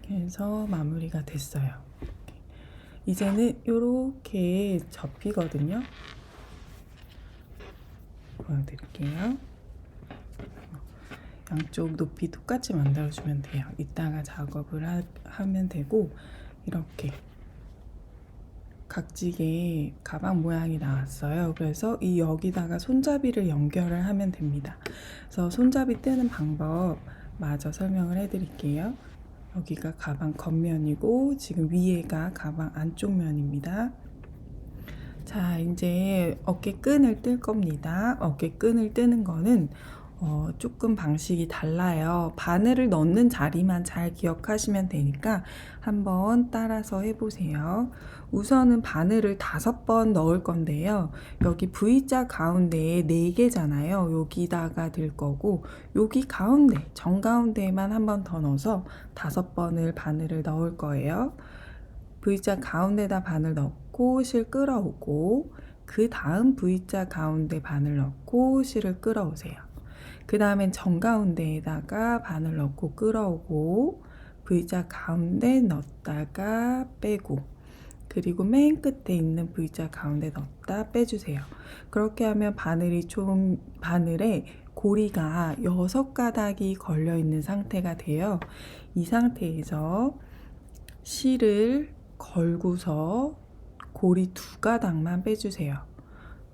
해서 마무리가 됐어요. 이제는 이렇게 접히거든요. 보여드릴게요. 양쪽 높이 똑같이 만들어주면 돼요. 이따가 작업을 하면 되고, 이렇게 각지게 가방 모양이 나왔어요. 그래서 이 여기다가 손잡이를 연결을 하면 됩니다. 그래서 손잡이 뜨는 방법 마저 설명을 해드릴게요. 여기가 가방 겉면이고 지금 위에가 가방 안쪽 면입니다. 자, 이제 어깨끈을 뜰 겁니다. 어깨끈을 뜨는 거는 조금 방식이 달라요. 바늘을 넣는 자리만 잘 기억하시면 되니까 한번 따라서 해보세요. 우선은 바늘을 5번 넣을 건데요. 여기 V자 가운데에 4개잖아요. 여기다가 들 거고 여기 가운데, 정가운데에만 한 번 더 넣어서 5번을 바늘을 넣을 거예요. V자 가운데다 바늘 넣고 실 끌어오고 그 다음 V자 가운데 바늘 넣고 실을 끌어오세요. 그 다음엔 정가운데에다가 바늘 넣고 끌어오고 V자 가운데 넣었다가 빼고 그리고 맨 끝에 있는 V자 가운데 넣었다 빼주세요. 그렇게 하면 바늘에 고리가 6가닥이 걸려 있는 상태가 돼요. 이 상태에서 실을 걸고서 고리 2가닥만 빼주세요.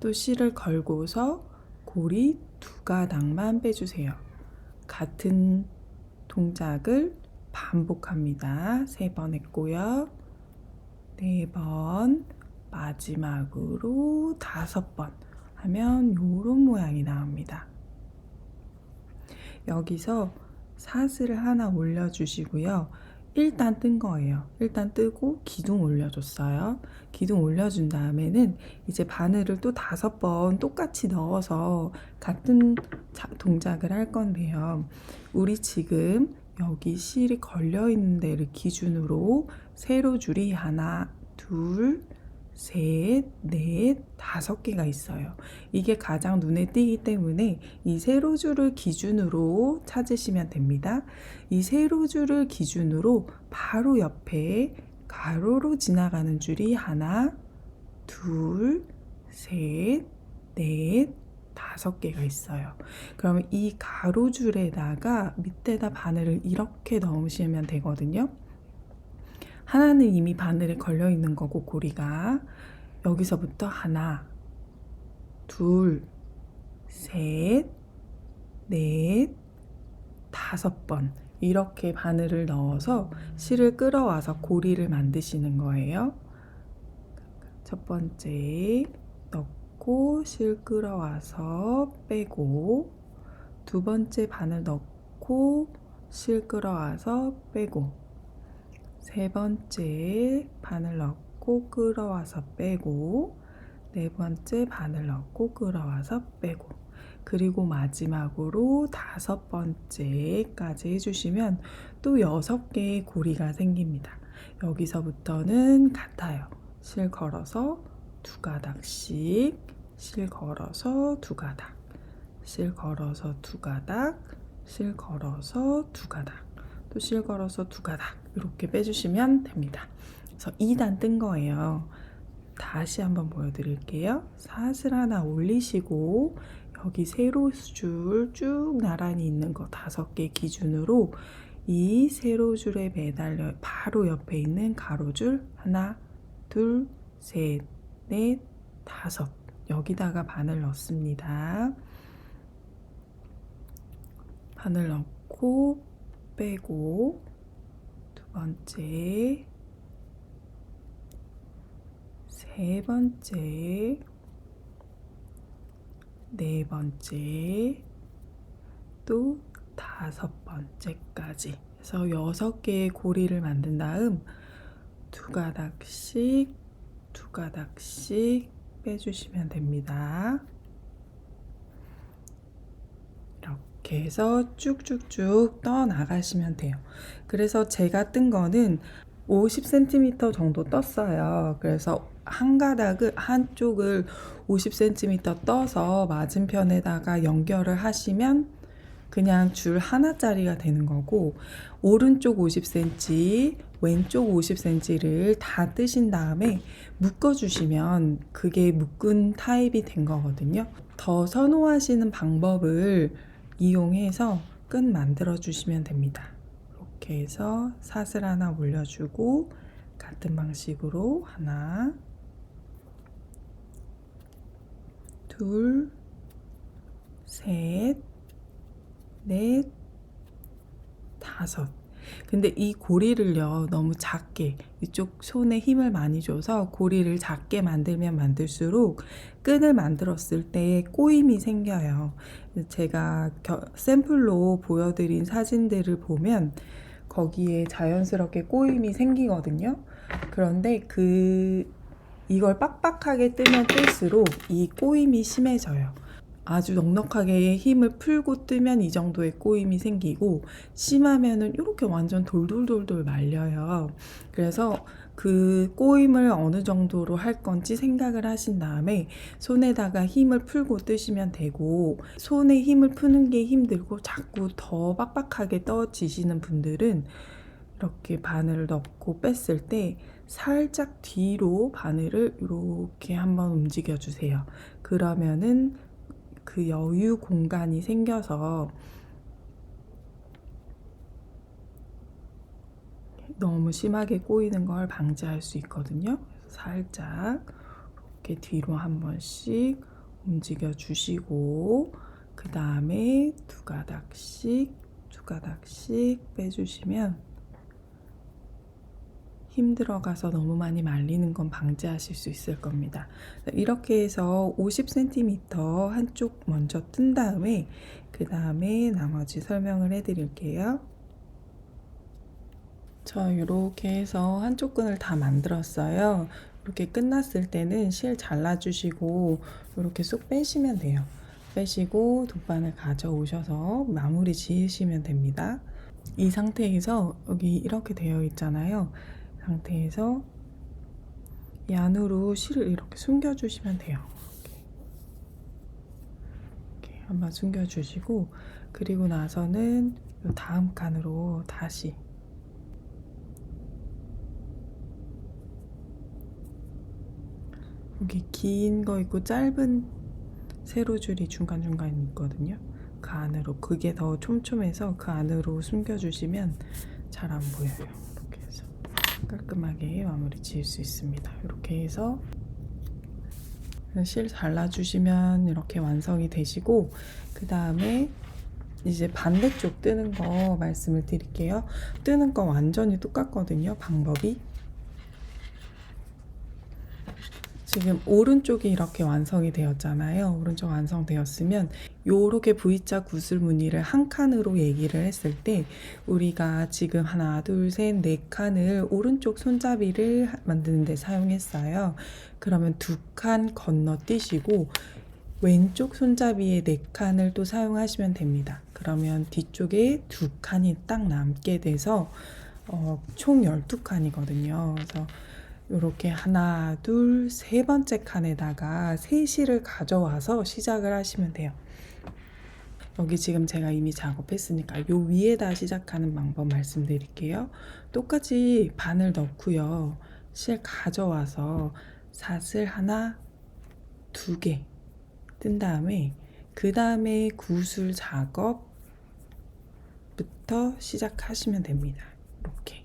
또 실을 걸고서 고리 2가닥만 빼주세요. 같은 동작을 반복합니다. 3번 했고요. 4번, 마지막으로 5번 하면 이런 모양이 나옵니다. 여기서 사슬을 하나 올려주시고요. 일단 뜬 거예요. 일단 뜨고 기둥 올려줬어요. 기둥 올려준 다음에는 이제 바늘을 또 5번 똑같이 넣어서 같은 동작을 할 건데요. 우리 지금 여기 실이 걸려 있는 데를 기준으로 세로줄이 하나, 둘, 셋, 넷, 5개가 있어요. 이게 가장 눈에 띄기 때문에 이 세로줄을 기준으로 찾으시면 됩니다. 이 세로줄을 기준으로 바로 옆에 가로로 지나가는 줄이 하나, 둘, 셋, 넷, 5개가 있어요. 그러면 이 가로줄에다가 밑에다 바늘을 이렇게 넣으시면 되거든요. 하나는 이미 바늘에 걸려 있는 거고 고리가 여기서부터 하나, 둘, 셋, 넷, 5번 이렇게 바늘을 넣어서 실을 끌어와서 고리를 만드시는 거예요. 첫 번째 넣고 실 끌어와서 빼고, 두 번째 바늘 넣고 실 끌어와서 빼고, 세 번째 바늘 넣고 끌어와서 빼고, 네 번째 바늘 넣고 끌어와서 빼고, 그리고 마지막으로 5번째까지 해주시면 또 6개의 고리가 생깁니다. 여기서부터는 같아요. 실 걸어서 2가닥씩, 실 걸어서 2가닥, 실 걸어서 2가닥, 실 걸어서 2가닥, 또 실 걸어서 2가닥 이렇게 빼주시면 됩니다. 그래서 2단 뜬 거예요. 다시 한번 보여드릴게요. 사슬 하나 올리시고 여기 세로줄 쭉 나란히 있는 거 5개 기준으로 이 세로줄에 매달려 바로 옆에 있는 가로줄 하나, 둘, 셋, 넷, 5 여기다가 바늘 넣습니다. 바늘 넣고 빼고, 두 번째, 세 번째, 네 번째, 또 5번째까지 해서 6개의 고리를 만든 다음 2가닥씩, 2가닥씩 빼주시면 됩니다. 이렇게 해서 쭉쭉쭉 떠 나가시면 돼요. 그래서 제가 뜬 거는 50cm 정도 떴어요. 그래서 한 가닥을 한쪽을 50cm 떠서 맞은편에다가 연결을 하시면 그냥 줄 하나짜리가 되는 거고, 오른쪽 50cm, 왼쪽 50cm를 다 뜨신 다음에 묶어주시면 그게 묶은 타입이 된 거거든요. 더 선호하시는 방법을 이용해서 끈 만들어 주시면 됩니다. 이렇게 해서 사슬 하나 올려주고 같은 방식으로 하나, 둘, 셋, 넷, 5. 근데 이 고리를요 너무 작게, 이쪽 손에 힘을 많이 줘서 고리를 작게 만들면 만들수록 끈을 만들었을 때 꼬임이 생겨요. 제가 샘플로 보여드린 사진들을 보면 거기에 자연스럽게 꼬임이 생기거든요. 그런데 이걸 빡빡하게 뜨면 뜰수록 이 꼬임이 심해져요. 아주 넉넉하게 힘을 풀고 뜨면 이 정도의 꼬임이 생기고, 심하면은 이렇게 완전 돌돌돌돌 말려요. 그래서 그 꼬임을 어느 정도로 할 건지 생각을 하신 다음에 손에다가 힘을 풀고 뜨시면 되고, 손에 힘을 푸는 게 힘들고 자꾸 더 빡빡하게 떠지시는 분들은 이렇게 바늘을 넣고 뺐을 때 살짝 뒤로 바늘을 이렇게 한번 움직여 주세요. 그러면은 그 여유 공간이 생겨서 너무 심하게 꼬이는 걸 방지할 수 있거든요. 살짝 이렇게 뒤로 한 번씩 움직여 주시고, 그 다음에 2가닥씩, 2가닥씩 빼주시면 힘 들어가서 너무 많이 말리는 건 방지하실 수 있을 겁니다. 이렇게 해서 50cm 한쪽 먼저 뜬 다음에 그 다음에 나머지 설명을 해드릴게요. 저 이렇게 해서 한쪽 끈을 다 만들었어요. 이렇게 끝났을 때는 실 잘라주시고 이렇게 쏙 빼시면 돼요. 빼시고 돗바늘 가져오셔서 마무리 지으시면 됩니다. 이 상태에서 여기 이렇게 되어 있잖아요. 상태에서 이 안으로 실을 이렇게 숨겨주시면 돼요. 이렇게 한번 숨겨주시고, 그리고 나서는 이 다음 칸으로 다시 여기 긴 거 있고 짧은 세로줄이 중간중간 있거든요. 그 안으로, 그게 더 촘촘해서 그 안으로 숨겨주시면 잘 안 보여요. 이렇게 해서 깔끔하게 마무리 지을 수 있습니다. 이렇게 해서 실 잘라주시면 이렇게 완성이 되시고, 그 다음에 이제 반대쪽 뜨는 거 말씀을 드릴게요. 뜨는 거 완전히 똑같거든요, 방법이. 지금 오른쪽이 이렇게 완성이 되었잖아요. 오른쪽 완성되었으면 요렇게 V자 구슬 무늬를 한 칸으로 얘기를 했을 때, 우리가 지금 하나, 둘, 셋, 네 칸을 오른쪽 손잡이를 만드는 데 사용했어요. 그러면 두 칸 건너뛰시고 왼쪽 손잡이에 네 칸을 또 사용하시면 됩니다. 그러면 뒤쪽에 두 칸이 딱 남게 돼서 총 12칸이거든요. 그래서 이렇게 하나, 둘, 세 번째 칸에다가 세 실을 가져와서 시작을 하시면 돼요. 여기 지금 제가 이미 작업했으니까 요 위에다 시작하는 방법 말씀드릴게요. 똑같이 바늘 넣고요. 실 가져와서 사슬 하나, 두 개 뜬 다음에 그 다음에 구슬 작업부터 시작하시면 됩니다. 이렇게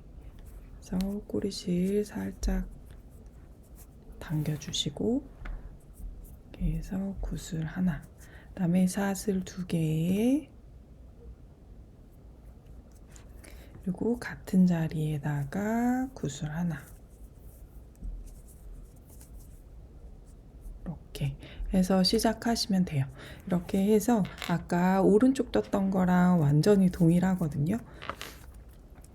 그래서 꼬리실 살짝 당겨주시고, 이렇게 해서 구슬 하나, 그 다음에 사슬 두 개, 그리고 같은 자리에다가 구슬 하나, 이렇게 해서 시작하시면 돼요. 이렇게 해서 아까 오른쪽 떴던 거랑 완전히 동일하거든요.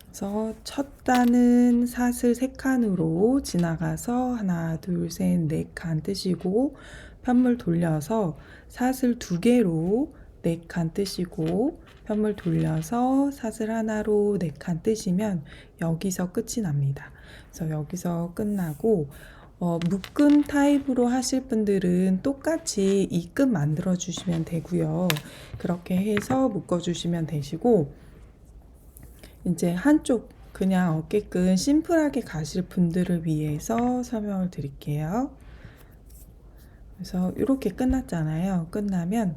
그래서 첫 단은 사슬 3칸으로 지나가서 하나, 둘, 셋, 네 칸 뜨시고, 편물 돌려서 사슬 2개로 4칸 뜨시고, 편물 돌려서 사슬 하나로 4칸 뜨시면 여기서 끝이 납니다. 그래서 여기서 끝나고, 묶음 타입으로 하실 분들은 똑같이 이 끈 만들어 주시면 되고요. 그렇게 해서 묶어 주시면 되시고, 이제 한쪽 그냥 어깨끈 심플하게 가실 분들을 위해서 설명을 드릴게요. 그래서 이렇게 끝났잖아요. 끝나면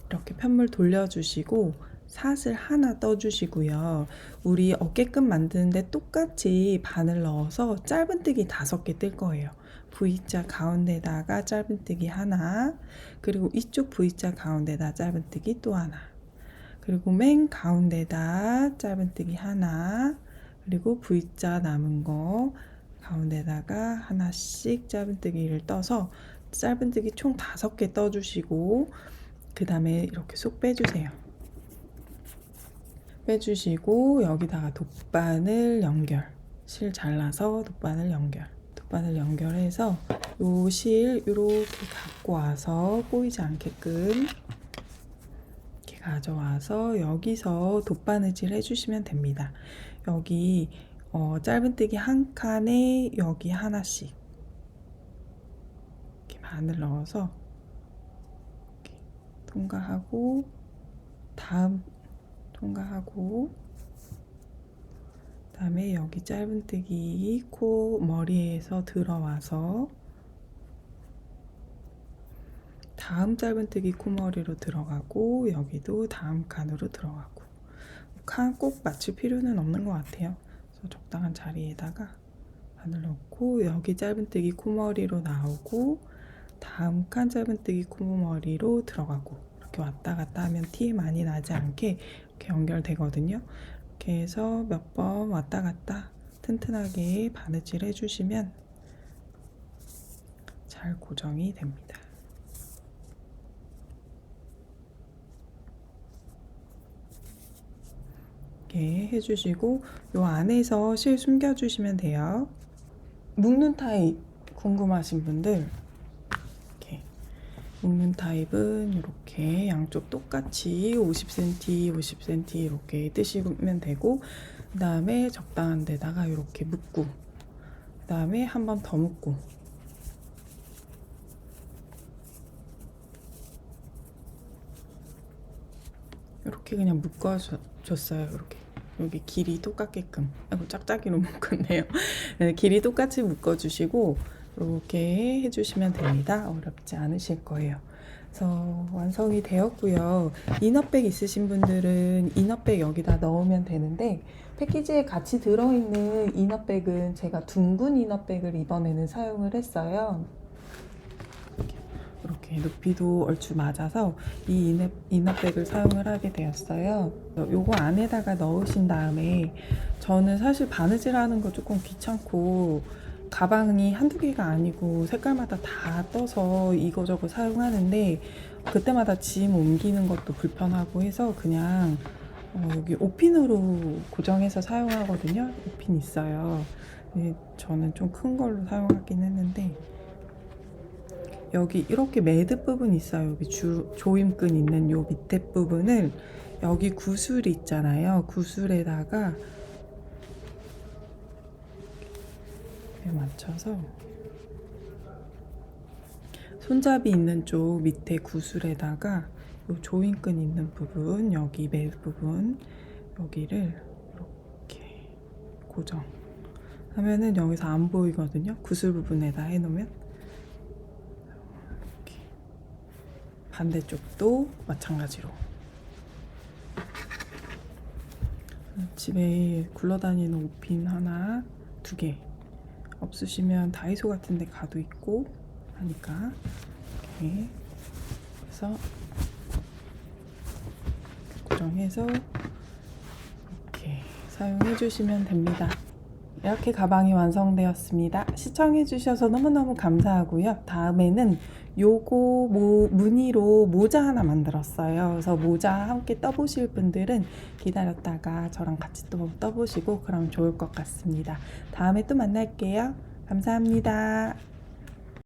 이렇게 편물 돌려주시고 사슬 하나 떠주시고요. 우리 어깨끈 만드는데 똑같이 바늘 넣어서 짧은뜨기 5개 뜰 거예요. V자 가운데다가 짧은뜨기 하나, 그리고 이쪽 V자 가운데다 짧은뜨기 또 하나, 그리고 맨 가운데다 짧은뜨기 하나, 그리고 V자 남은 거 가운데다가 하나씩 짧은뜨기를 떠서 짧은뜨기 총 5개 떠주시고, 그 다음에 이렇게 쏙 빼주세요. 빼주시고 여기다가 돗바늘 연결, 실 잘라서 돗바늘 연결해서 요 실 이렇게 갖고 와서 꼬이지 않게끔 이렇게 가져와서 여기서 돗바느질 해주시면 됩니다. 여기 짧은뜨기 한 칸에 여기 하나씩 이렇게 바늘 넣어서 이렇게 통과하고, 다음 통과하고, 그다음에 여기 짧은뜨기 코 머리에서 들어와서 다음 짧은뜨기 코머리로 들어가고, 여기도 다음 칸으로 들어가고, 칸 꼭 맞출 필요는 없는 것 같아요. 그래서 적당한 자리에다가 바늘 넣고 여기 짧은뜨기 코머리로 나오고 다음 칸 짧은뜨기 코머리로 들어가고, 이렇게 왔다 갔다 하면 티 많이 나지 않게 이렇게 연결되거든요. 이렇게 해서 몇 번 왔다 갔다 튼튼하게 바느질 해주시면 잘 고정이 됩니다. 이렇게 해주시고 요 안에서 실 숨겨주시면 돼요. 묶는 타입 궁금하신 분들, 이렇게 묶는 타입은 이렇게 양쪽 똑같이 50cm, 50cm 이렇게 뜨시면 되고, 그 다음에 적당한 데다가 이렇게 묶고, 그 다음에 한 번 더 묶고, 이렇게 그냥 묶어줬어요. 이렇게 여기 길이 똑같게끔. 아이고, 짝짝이로 묶었네요. 네, 길이 똑같이 묶어주시고 이렇게 해주시면 됩니다. 어렵지 않으실 거예요. 그래서 완성이 되었고요. 이너백 있으신 분들은 이너백 여기다 넣으면 되는데 패키지에 같이 들어있는 이너백은 제가 둥근 이너백을 이번에는 사용을 했어요. 이렇게 높이도 얼추 맞아서 이 이너백을 사용을 하게 되었어요. 요거 안에다가 넣으신 다음에 저는 사실 바느질하는 거 조금 귀찮고 가방이 한두 개가 아니고 색깔마다 다 떠서 이거저거 사용하는데 그때마다 짐 옮기는 것도 불편하고 해서 그냥 여기 5핀으로 고정해서 사용하거든요. 5핀 있어요. 근데 저는 좀 큰 걸로 사용하긴 했는데 여기 이렇게 매듭 부분 있어요. 여기 조임끈 있는 요 밑에 부분을 여기 구슬 있잖아요. 구슬에다가 이렇게 맞춰서 손잡이 있는 쪽 밑에 구슬에다가 요 조임끈 있는 부분, 여기 매듭 부분 여기를 이렇게 고정하면은 여기서 안 보이거든요. 구슬 부분에다 해놓으면 이렇게 반대쪽도 마찬가지로 집에 굴러다니는 5핀 하나, 2개 없으시면 다이소 같은 데 가도 있고 하니까 이렇게 해서 고정해서 이렇게 사용해 주시면 됩니다. 이렇게 가방이 완성되었습니다. 시청해 주셔서 너무너무 감사하고요. 다음에는 요거 무늬로 모자 하나 만들었어요. 그래서 모자 함께 떠보실 분들은 기다렸다가 저랑 같이 또 떠보시고 그럼 좋을 것 같습니다. 다음에 또 만날게요. 감사합니다.